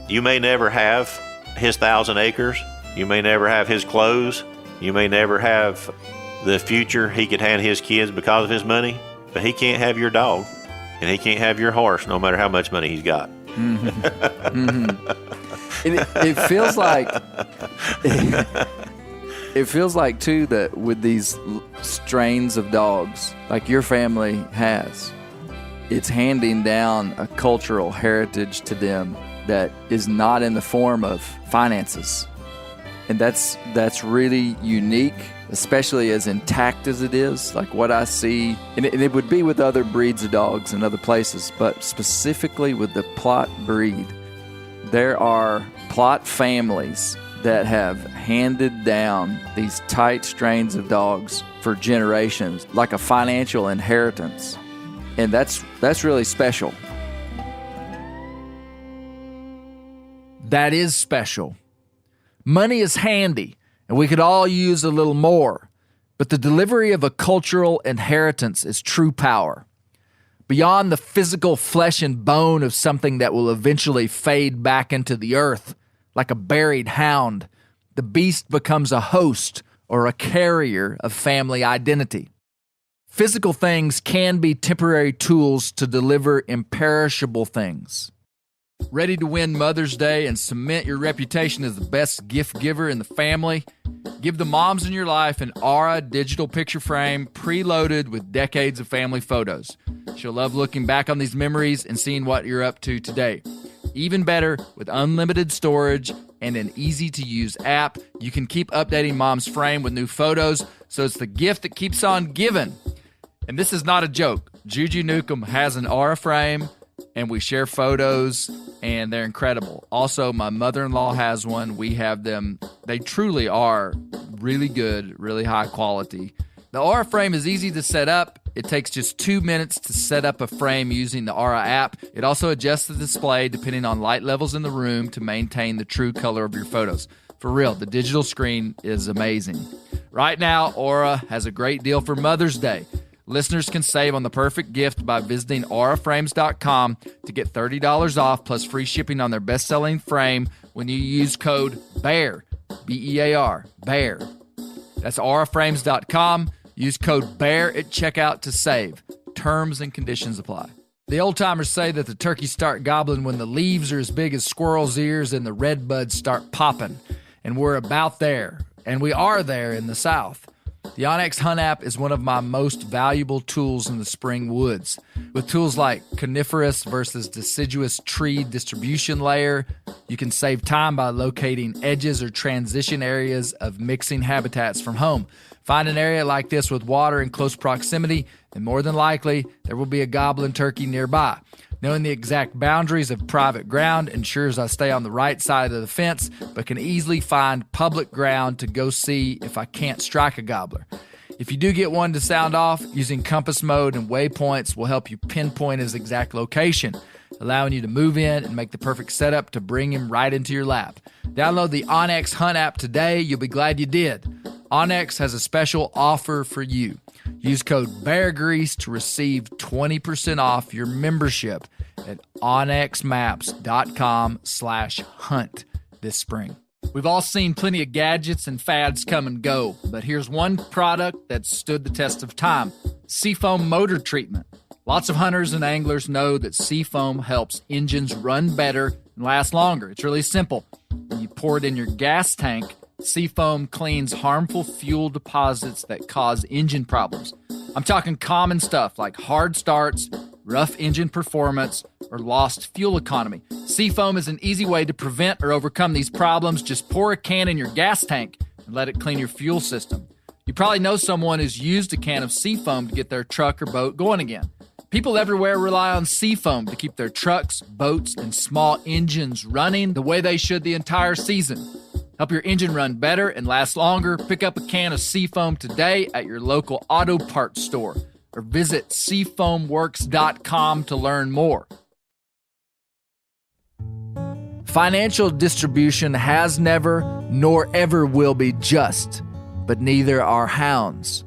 You may never have his 1,000 acres. You may never have his clothes. You may never have the future he could hand his kids because of his money, but he can't have your dog, and he can't have your horse no matter how much money he's got. It feels like it feels like too that with these strains of dogs like your family has, it's handing down a cultural heritage to them that is not in the form of finances, and that's really unique, especially as intact as it is. Like what I see, and it would be with other breeds of dogs in other places, but specifically with the Plott breed, there are Plott families that have handed down these tight strains of dogs for generations, like a financial inheritance. And that's really special. That is special. Money is handy, and we could all use a little more, but the delivery of a cultural inheritance is true power. Beyond the physical flesh and bone of something that will eventually fade back into the earth, like a buried hound, the beast becomes a host or a carrier of family identity. Physical things can be temporary tools to deliver imperishable things. Ready to win Mother's Day and cement your reputation as the best gift giver in the family? Give the moms in your life an Aura digital picture frame preloaded with decades of family photos. She'll love looking back on these memories and seeing what you're up to today. Even better, with unlimited storage and an easy-to-use app, you can keep updating Mom's frame with new photos, so it's the gift that keeps on giving. And this is not a joke. Juju Newcomb has an Aura frame, and we share photos, and they're incredible. Also, my mother-in-law has one. We have them. They truly are really good, really high quality. The Aura frame is easy to set up. It takes just 2 minutes to set up a frame using the Aura app. It also adjusts the display depending on light levels in the room to maintain the true color of your photos. For real, the digital screen is amazing. Right now, Aura has a great deal for Mother's Day. Listeners can save on the perfect gift by visiting auraframes.com to get $30 off plus free shipping on their best-selling frame when you use code BEAR, B-E-A-R, BEAR. That's auraframes.com. Use code BEAR at checkout to save. Terms and conditions apply. The old-timers say that the turkeys start gobbling when the leaves are as big as squirrels' ears and the red buds start popping. And we're about there. And we are there in the South. The onX Hunt app is one of my most valuable tools in the spring woods. With tools like coniferous versus deciduous tree distribution layer, you can save time by locating edges or transition areas of mixing habitats from home. Find an area like this with water in close proximity, and more than likely, there will be a gobbling turkey nearby. Knowing the exact boundaries of private ground ensures I stay on the right side of the fence, but can easily find public ground to go see if I can't strike a gobbler. If you do get one to sound off, using compass mode and waypoints will help you pinpoint his exact location, allowing you to move in and make the perfect setup to bring him right into your lap. Download the onX Hunt app today. You'll be glad you did. onX has a special offer for you. Use code BEARGREASE to receive 20% off your membership at onxmaps.com/hunt this spring. We've all seen plenty of gadgets and fads come and go, but here's one product that stood the test of time: Seafoam motor treatment. Lots of hunters and anglers know that Seafoam helps engines run better and last longer. It's really simple. When you pour it in your gas tank, Seafoam cleans harmful fuel deposits that cause engine problems. I'm talking common stuff like hard starts, rough engine performance, or lost fuel economy. Seafoam is an easy way to prevent or overcome these problems. Just pour a can in your gas tank and let it clean your fuel system. You probably know someone who's used a can of Seafoam to get their truck or boat going again. People everywhere rely on Seafoam to keep their trucks, boats, and small engines running the way they should the entire season. Help your engine run better and last longer. Pick up a can of Seafoam today at your local auto parts store. or visit seafoamworks.com to learn more. Financial distribution has never nor ever will be just, but neither are hounds.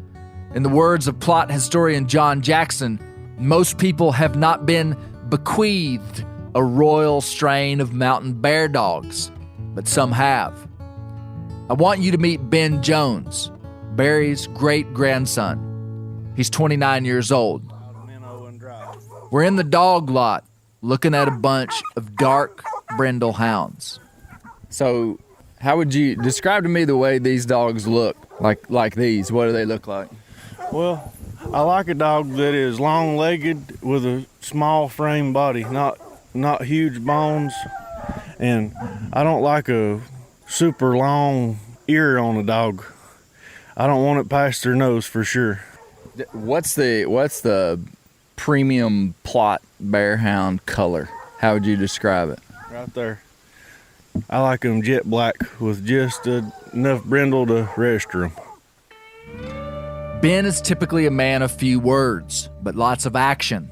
In the words of Plott historian John Jackson, most people have not been bequeathed a royal strain of mountain bear dogs, but some have. I want you to meet Ben Jones, Barry's great-grandson. He's 29 years old. We're in the dog lot looking at a bunch of dark brindle hounds. So, how would you describe to me the way these dogs look? Like these, what do they look like? Well, I like a dog that is long-legged with a small frame body, not huge bones, and I don't like a super long ear on a dog. I don't want it past their nose for sure. What's the premium Plott bear hound color? How would you describe it? Right there. I like them jet black with just enough brindle to register them. Ben is typically a man of few words, but lots of action.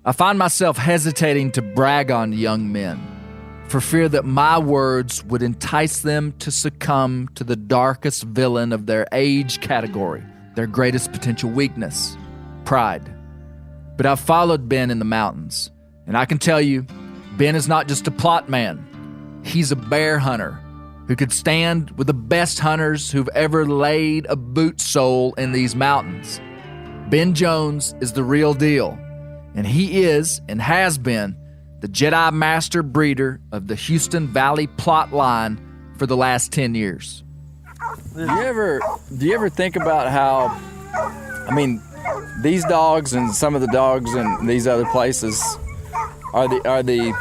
I find myself hesitating to brag on young men, for fear that my words would entice them to succumb to the darkest villain of their age category, their greatest potential weakness, pride. But I've followed Ben in the mountains, and I can tell you, Ben is not just a Plott man. He's a bear hunter who could stand with the best hunters who've ever laid a boot sole in these mountains. Ben Jones is the real deal, and he is and has been the Jedi Master Breeder of the Houston Valley Plott line for the last 10 years. Do you ever think about how, these dogs and some of the dogs in these other places are the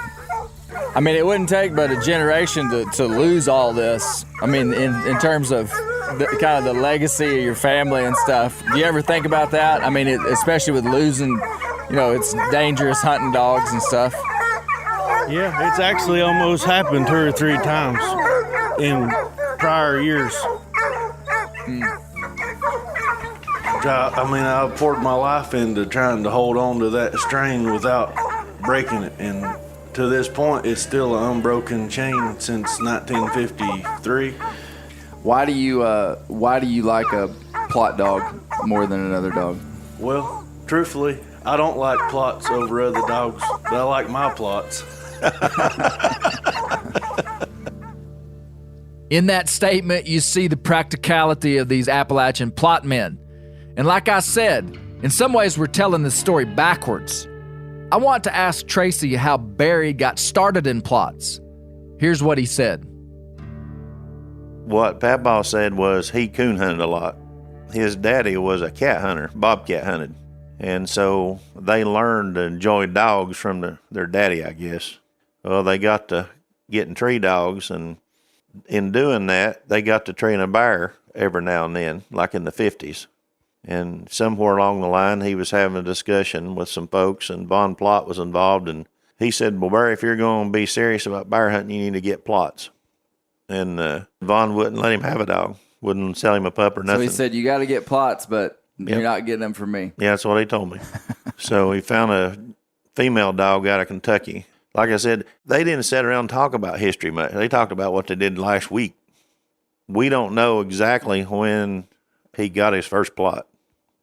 it wouldn't take but a generation to lose all this. In terms of kind of the legacy of your family and stuff. Do you ever think about that? Especially with losing, it's dangerous hunting dogs and stuff. Yeah, it's actually almost happened 2 or 3 times in prior years. I poured my life into trying to hold on to that strain without breaking it, and to this point, it's still an unbroken chain since 1953. Why do you like a Plott dog more than another dog? Well, truthfully, I don't like Plotts over other dogs, but I like my Plotts. In that statement, you see the practicality of these Appalachian Plott men. And like I said, in some ways we're telling this story backwards. I want to ask Tracy how Barry got started in Plotts. Here's what he said. What Papaw said was he coon hunted a lot. His daddy was a cat hunter, bobcat hunted. And so they learned to enjoy dogs from their daddy, I guess. Well, they got to getting tree dogs, and in doing that, they got to train a bear every now and then, like in the 50s. And somewhere along the line, he was having a discussion with some folks, and Von Plott was involved, and he said, well, Barry, if you're going to be serious about bear hunting, you need to get Plotts. And Von wouldn't let him have a dog, wouldn't sell him a pup or nothing. So he said, you got to get Plotts, but you're not getting them from me. Yeah, that's what he told me. So he found a female dog out of Kentucky. Like I said, they didn't sit around and talk about history much. They talked about what they did last week. We don't know exactly when he got his first Plott,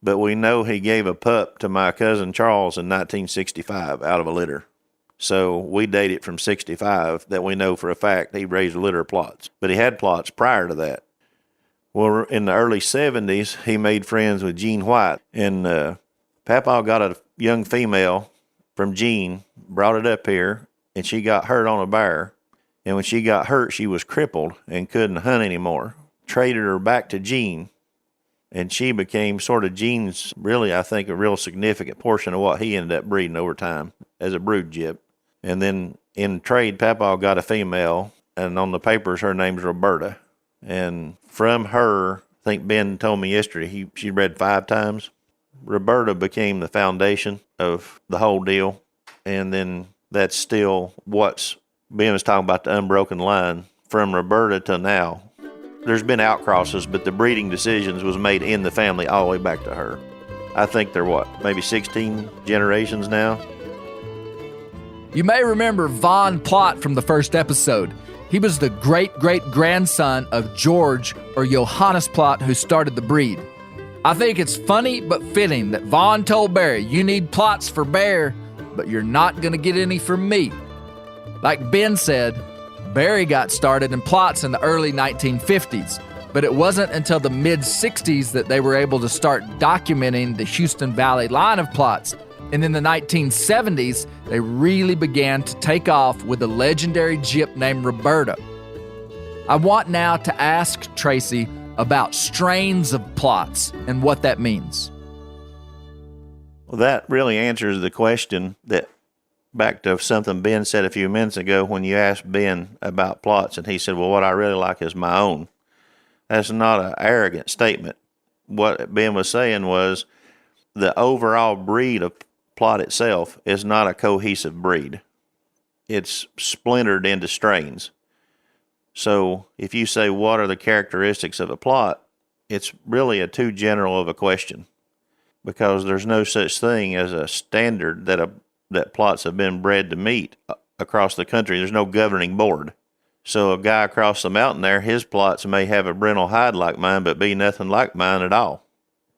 but we know he gave a pup to my cousin Charles in 1965 out of a litter. So we date it from 65 that we know for a fact he raised a litter of Plotts. But he had Plotts prior to that. Well, in the early 70s, he made friends with Gene White. And Papaw got a young female from Gene, brought it up here, and she got hurt on a bear. And when she got hurt, she was crippled and couldn't hunt anymore. Traded her back to Gene. And she became sort of Gene's, really, I think, a real significant portion of what he ended up breeding over time as a brood gyp. And then in trade, Papaw got a female, and on the papers, her name's Roberta. And from her, I think Ben told me yesterday, she bred 5 times. Roberta became the foundation of the whole deal. And then that's still what's, Ben was talking about the unbroken line. From Roberta to now, there's been outcrosses, but the breeding decisions was made in the family all the way back to her. I think they're maybe 16 generations now? You may remember Von Plott from the first episode. He was the great-great-grandson of George or Johannes Plott, who started the breed. I think it's funny but fitting that Von told Barry, "You need Plotts for Bear, but you're not going to get any from me." Like Ben said, Barry got started in Plotts in the early 1950s, but it wasn't until the mid-60s that they were able to start documenting the Houston Valley line of Plotts. And in the 1970s, they really began to take off with a legendary gyp named Roberta. I want now to ask Tracy about strains of Plotts and what that means. Well, that really answers the question that, back to something Ben said a few minutes ago when you asked Ben about Plotts, and he said, well, what I really like is my own. That's not an arrogant statement. What Ben was saying was the overall breed of Plott itself is not a cohesive breed. It's splintered into strains. So if you say what are the characteristics of a Plott, it's really too general of a question, because there's no such thing as a standard that Plotts have been bred to meet across the country. There's no governing board. So a guy across the mountain there, his Plotts may have a brindle hide like mine, but be nothing like mine at all.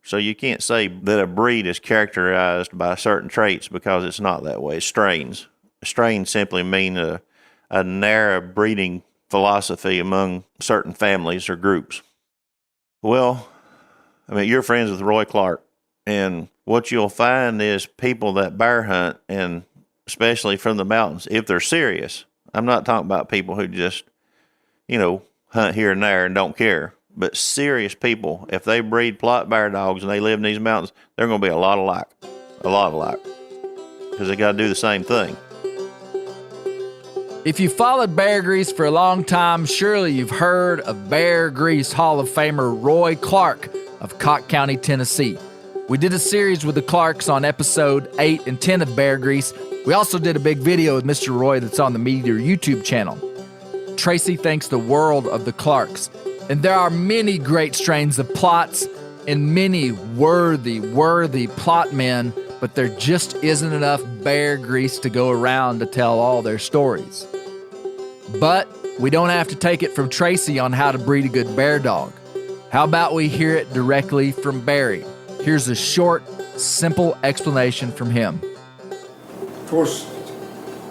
So you can't say that a breed is characterized by certain traits, because it's not that way. It's strains. Strains simply mean a narrow breeding philosophy among certain families or groups. Well, I mean, you're friends with Roy Clark, and what you'll find is people that bear hunt, and especially from the mountains, if they're serious. I'm not talking about people who just, hunt here and there and don't care. But serious people, if they breed Plott bear dogs and they live in these mountains, they're going to be a lot alike. Because they got to do the same thing. If you followed Bear Grease for a long time, surely you've heard of Bear Grease Hall of Famer Roy Clark of Cocke County, Tennessee. We did a series with the Clarks on episode 8 and 10 of Bear Grease. We also did a big video with Mr. Roy that's on the Meteor YouTube channel. Tracy thinks the world of the Clarks. And there are many great strains of Plotts and many worthy Plott men, but there just isn't enough Bear Grease to go around to tell all their stories. But we don't have to take it from Tracy on how to breed a good bear dog. How about we hear it directly from Barry? Here's a short, simple explanation from him. Of course,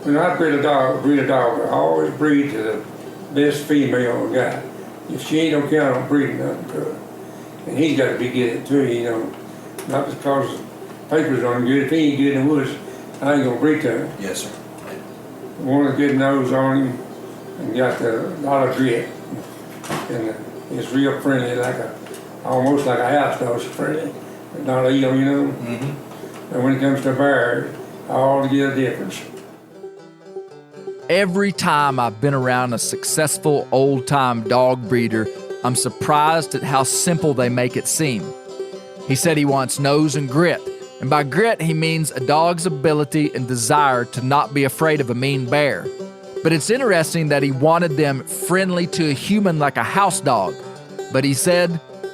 when I breed a dog, I always breed to the best female I got. If she ain't don't count on breeding nothing to her. And he's got to be good too, Not because papers aren't good. If he ain't good in the woods, I ain't gonna breed to him. Yes, sir. One with a good nose on him and got a lot of grit. And it's real friendly, almost like a house dog's friendly. But not evil, Mm-hmm. And when it comes to bears, all together difference. Every time I've been around a successful old-time dog breeder, I'm surprised at how simple they make it seem. He said he wants nose and grit, and by grit he means a dog's ability and desire to not be afraid of a mean bear. But it's interesting that he wanted them friendly to a human like a house dog. But he said,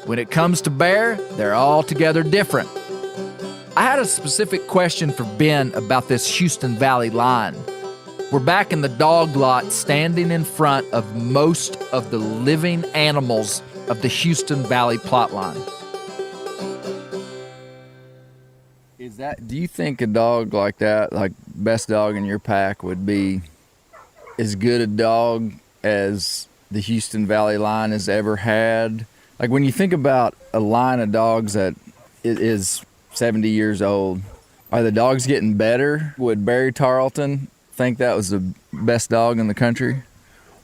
when it comes to bear, they're altogether different. I had a specific question for Ben about this Houston Valley line. We're back in the dog lot, standing in front of most of the living animals of the Houston Valley plot line. Do you think a dog like that, like best dog in your pack, would be as good a dog as the Houston Valley line has ever had? Like when you think about a line of dogs that is 70 years old, are the dogs getting better? Would Barry Tarlton think that was the best dog in the country?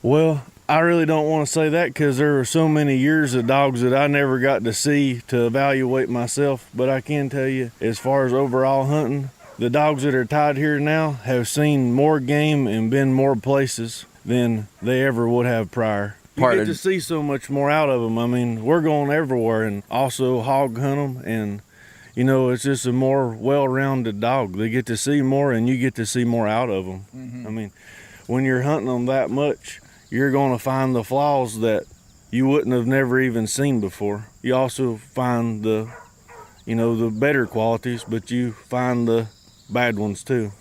Well, I really don't want to say that because there are so many years of dogs that I never got to see to evaluate myself. But I can tell you, as far as overall hunting, the dogs that are tied here now have seen more game and been more places than they ever would have prior. You get to see so much more out of them. I mean, we're going everywhere and also hog hunt them, and it's just a more well-rounded dog. They get to see more, and you get to see more out of them. Mm-hmm. I mean, when you're hunting them that much, you're going to find the flaws that you wouldn't have never even seen before. You also find the the better qualities, but you find the bad ones too.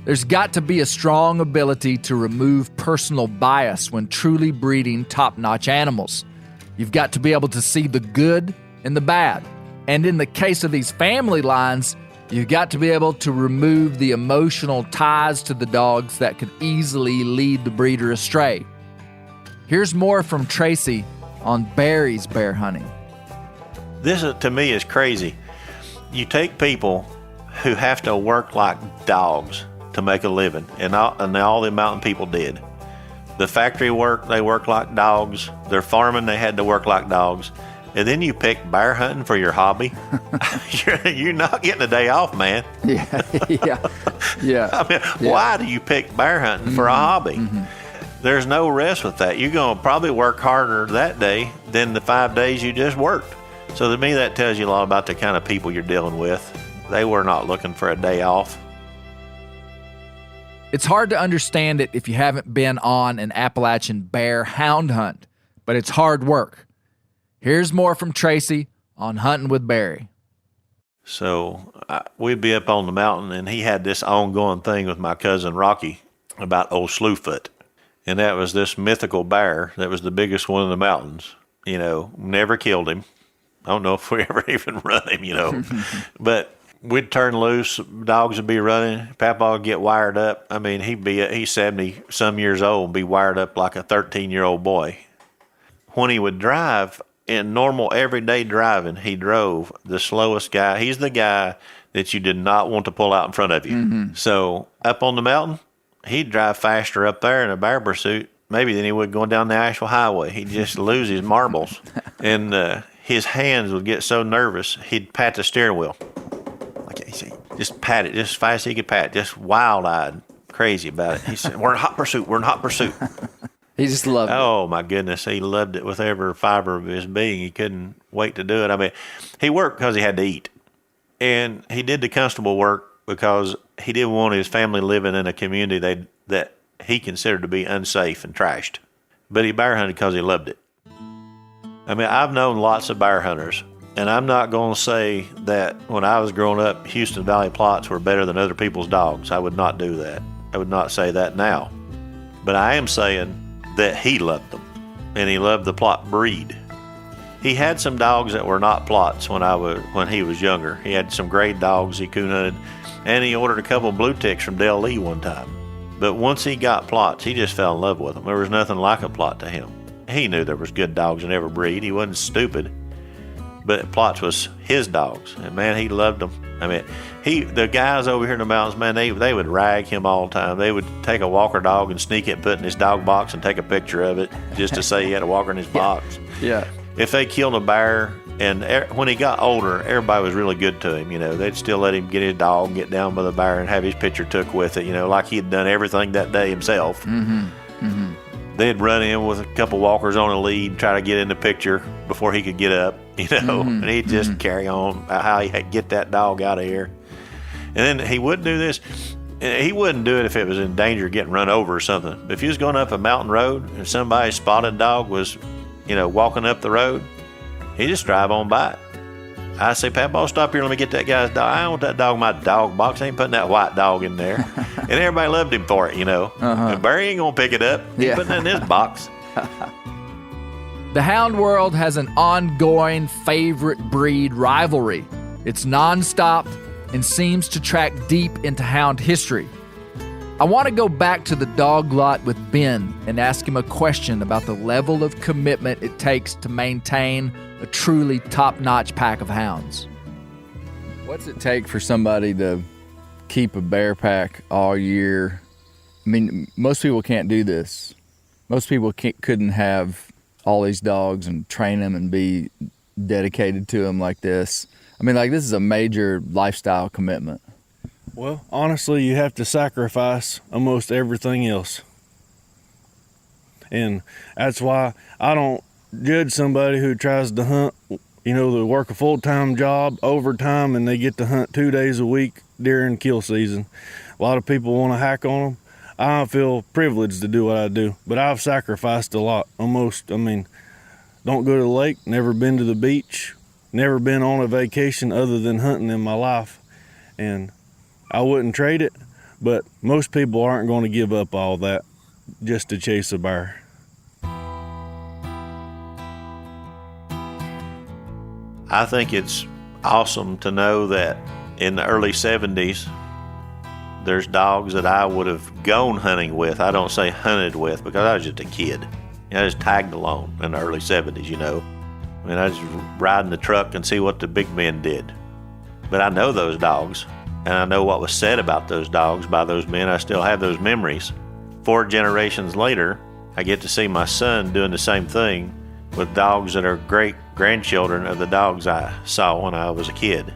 There's got to be a strong ability to remove personal bias when truly breeding top-notch animals. You've got to be able to see the good and the bad. And in the case of these family lines, you've got to be able to remove the emotional ties to the dogs that could easily lead the breeder astray. Here's more from Tracy on Barry's bear hunting. This, to me, is crazy. You take people who have to work like dogs to make a living, and all the mountain people did. The factory work, they work like dogs. Their farming, they had to work like dogs. And then you pick bear hunting for your hobby. You're not getting a day off, man. Yeah. I mean, why do you pick bear hunting for a hobby? There's no rest with that. You're going to probably work harder that day than the 5 days you just worked. So to me, that tells you a lot about the kind of people you're dealing with. They were not looking for a day off. It's hard to understand it if you haven't been on an Appalachian bear hound hunt, but it's hard work. Here's more from Tracy on hunting with Barry. So we'd be up on the mountain, and he had this ongoing thing with my cousin Rocky about old Slewfoot. And that was this mythical bear that was the biggest one in the mountains. Never killed him. I don't know if we ever even run him, But we'd turn loose, dogs would be running, Papa would get wired up. I mean, he's 70-some years old and be wired up like a 13-year-old boy. When he would drive, in normal everyday driving, he drove the slowest guy. He's the guy that you did not want to pull out in front of you. So up on the mountain, he'd drive faster up there in a bear pursuit maybe than he would going down the Asheville Highway. He'd just lose his marbles. And his hands would get so nervous, he'd pat the steering wheel. Just pat it just as fast as he could pat, just wild-eyed, crazy about it. He said, we're in hot pursuit. He just loved it. Oh, my goodness. He loved it with every fiber of his being. He couldn't wait to do it. I mean, he worked because he had to eat. And he did the constable work because he didn't want his family living in a community that he considered to be unsafe and trashed. But he bear hunted because he loved it. I mean, I've known lots of bear hunters. And I'm not going to say that when I was growing up, Houston Valley Plotts were better than other people's dogs. I would not do that. I would not say that now. But I am saying that he loved them, and he loved the Plott breed. He had some dogs that were not Plotts when he was younger. He had some grade dogs he coon hunted, and he ordered a couple of blue ticks from Dale Lee one time. But once he got Plotts, he just fell in love with them. There was nothing like a Plott to him. He knew there was good dogs in every breed. He wasn't stupid. But Plotts was his dogs, and man, he loved them. I mean, the guys over here in the mountains, man, they would rag him all the time. They would take a walker dog and sneak it, put it in his dog box, and take a picture of it just to say he had a walker in his box. Yeah. If they killed a bear, and when he got older, everybody was really good to him. They'd still let him get his dog and get down by the bear and have his picture took with it. Like he had done everything that day himself. They'd run in with a couple walkers on a lead, try to get in the picture before he could get up, and he'd just carry on about how he had to get that dog out of here. And then he wouldn't do this. He wouldn't do it if it was in danger of getting run over or something. But if he was going up a mountain road and somebody's spotted dog was, walking up the road, he'd just drive on by it. I say, Papa, stop here. Let me get that guy's dog. I don't want that dog in my dog box. I ain't putting that white dog in there. And everybody loved him for it, And Barry ain't going to pick it up. He's putting it in his box. The hound world has an ongoing favorite breed rivalry. It's nonstop and seems to track deep into hound history. I want to go back to the dog lot with Ben and ask him a question about the level of commitment it takes to maintain a truly top-notch pack of hounds. What's it take for somebody to keep a bear pack all year? I mean, most people can't do this. Most people couldn't have all these dogs and train them and be dedicated to them like this. I mean, this is a major lifestyle commitment. Well, honestly, you have to sacrifice almost everything else. And that's why I don't judge somebody who tries to hunt, they work a full-time job, overtime, and they get to hunt 2 days a week during kill season. A lot of people want to hack on them. I feel privileged to do what I do, but I've sacrificed a lot. don't go to the lake, never been to the beach, never been on a vacation other than hunting in my life. And I wouldn't trade it, but most people aren't going to give up all that just to chase a bear. I think it's awesome to know that in the early 70s, there's dogs that I would have gone hunting with. I don't say hunted with because I was just a kid. I just tagged along in the early 70s, you know. I mean, I just ride in the truck and see what the big men did. But I know those dogs, and I know what was said about those dogs by those men. I still have those memories. 4 generations later, I get to see my son doing the same thing with dogs that are great-grandchildren of the dogs I saw when I was a kid.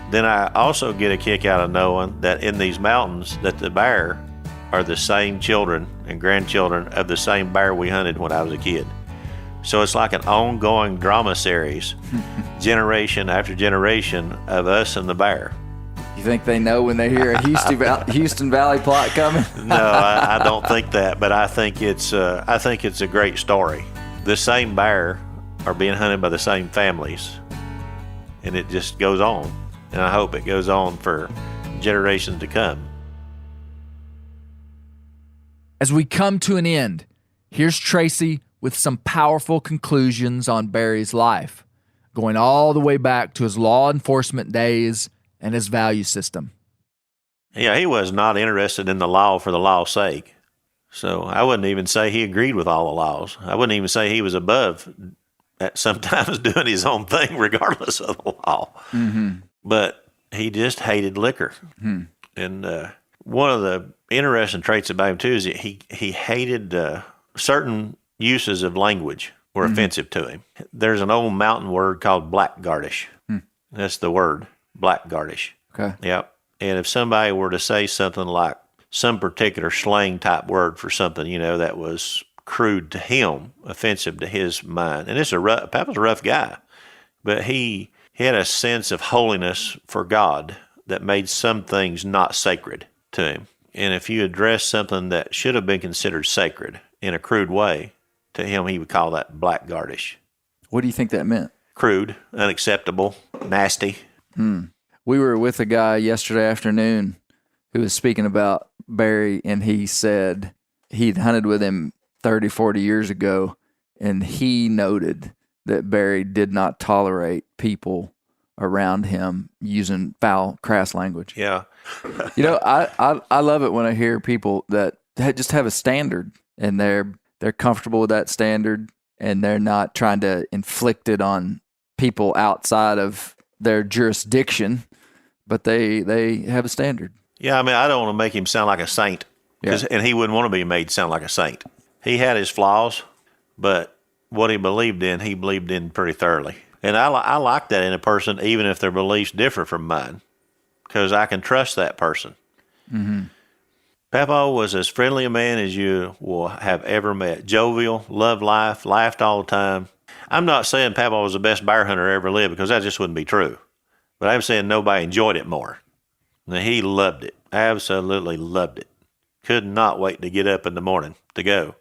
Then I also get a kick out of knowing that in these mountains that the bear are the same children and grandchildren of the same bear we hunted when I was a kid. So it's like an ongoing drama series, generation after generation of us and the bear. You think they know when they hear a Houston Valley Plott coming? No, I don't think that, but I think it's a great story. The same bear are being hunted by the same families, and it just goes on. And I hope it goes on for generations to come. As we come to an end, here's Tracy with some powerful conclusions on Barry's life, going all the way back to his law enforcement days and his value system. Yeah, he was not interested in the law for the law's sake. So I wouldn't even say he agreed with all the laws. I wouldn't even say he was above at sometimes doing his own thing regardless of the law. Mm-hmm. But he just hated liquor. Hmm. And one of the interesting traits about him, too, is he hated certain uses of language were offensive to him. There's an old mountain word called blackguardish. That's the word, blackguardish. Okay. Yep. And if somebody were to say something like some particular slang type word for something, you know, that was crude to him, offensive to his mind. And Papa's a rough guy, but he had a sense of holiness for God that made some things not sacred to him. And if you address something that should have been considered sacred in a crude way, to him he would call that blackguardish. What do you think that meant? Crude, unacceptable, nasty. We were with a guy yesterday afternoon who was speaking about Barry, and he said he'd hunted with him 30, 40 years ago, and he noted that Barry did not tolerate people around him using foul, crass language. Yeah. You know, I love it when I hear people that just have a standard, and they're comfortable with that standard, and they're not trying to inflict it on people outside of their jurisdiction, but they have a standard. Yeah, I mean, I don't want to make him sound like a saint, and he wouldn't want to be made sound like a saint. He had his flaws, but what he believed in pretty thoroughly. And I like that in a person, even if their beliefs differ from mine, because I can trust that person. Mm-hmm. Papa was as friendly a man as you will have ever met. Jovial, loved life, laughed all the time. I'm not saying Papa was the best bear hunter ever lived, because that just wouldn't be true. But I'm saying nobody enjoyed it more. Now, he loved it. Absolutely loved it. Could not wait to get up in the morning to go.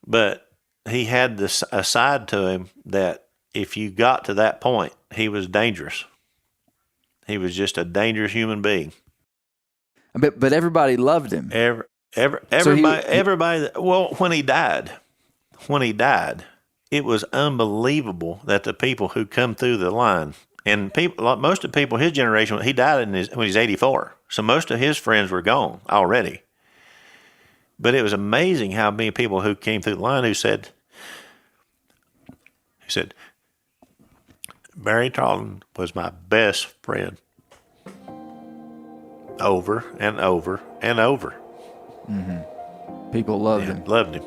But he had this a side to him that if you got to that point, he was dangerous. He was just a dangerous human being. But everybody loved him. Everybody. Well, when he died, it was unbelievable that the people who come through the line, and most of the people his generation, he died when he was 84. So most of his friends were gone already. But it was amazing how many people who came through the line who said, Barry Tarlton was my best friend. Over and over and over. Mm-hmm. People loved him. Loved him.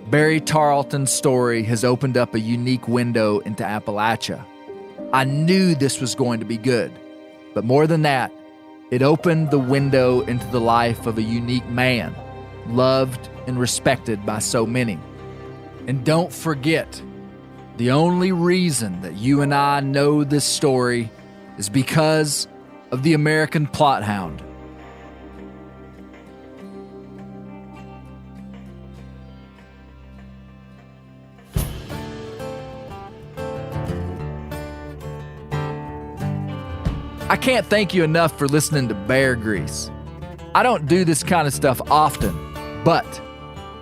Barry Tarlton's story has opened up a unique window into Appalachia. I knew this was going to be good, but more than that, it opened the window into the life of a unique man, loved and respected by so many. And don't forget, the only reason that you and I know this story is because of the American Plott Hound. I can't thank you enough for listening to Bear Grease. I don't do this kind of stuff often, but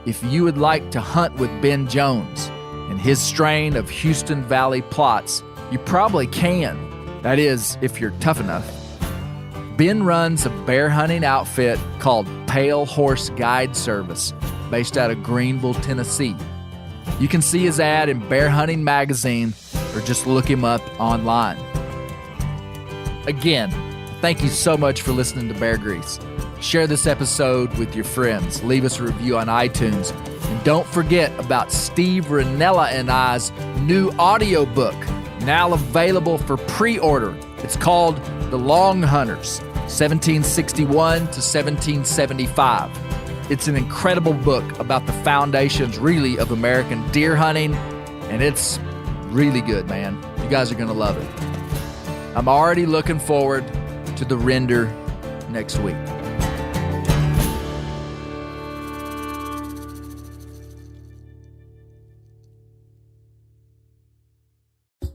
if you would like to hunt with Ben Jones and his strain of Houston Valley Plotts, you probably can. That is, if you're tough enough. Ben runs a bear hunting outfit called Pale Horse Guide Service, based out of Greenville, Tennessee. You can see his ad in Bear Hunting Magazine or just look him up online. Again, thank you so much for listening to Bear Grease. Share this episode with your friends. Leave us a review on iTunes. And don't forget about Steve Ranella and I's new audiobook, now available for pre-order. It's called The Long Hunters, 1761 to 1775. It's an incredible book about the foundations, really, of American deer hunting, and it's really good, man. You guys are going to love it. I'm already looking forward to the render next week.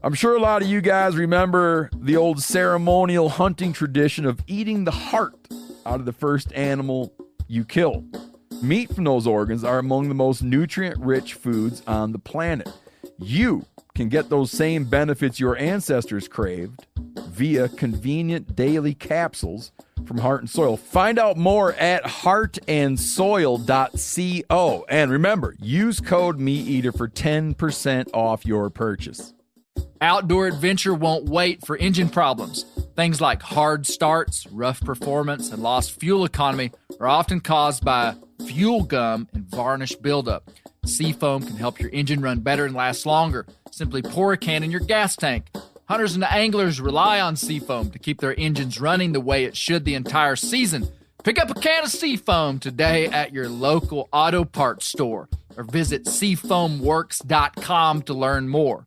I'm sure a lot of you guys remember the old ceremonial hunting tradition of eating the heart out of the first animal you kill. Meat from those organs are among the most nutrient-rich foods on the planet. You can get those same benefits your ancestors craved via convenient daily capsules from Heart and Soil. Find out more at heartandsoil.co. And remember, use code MeatEater for 10% off your purchase. Outdoor adventure won't wait for engine problems. Things like hard starts, rough performance, and lost fuel economy are often caused by fuel gum and varnish buildup. Seafoam can help your engine run better and last longer. Simply pour a can in your gas tank. Hunters and anglers rely on Seafoam to keep their engines running the way it should the entire season. Pick up a can of Seafoam today at your local auto parts store or visit seafoamworks.com to learn more.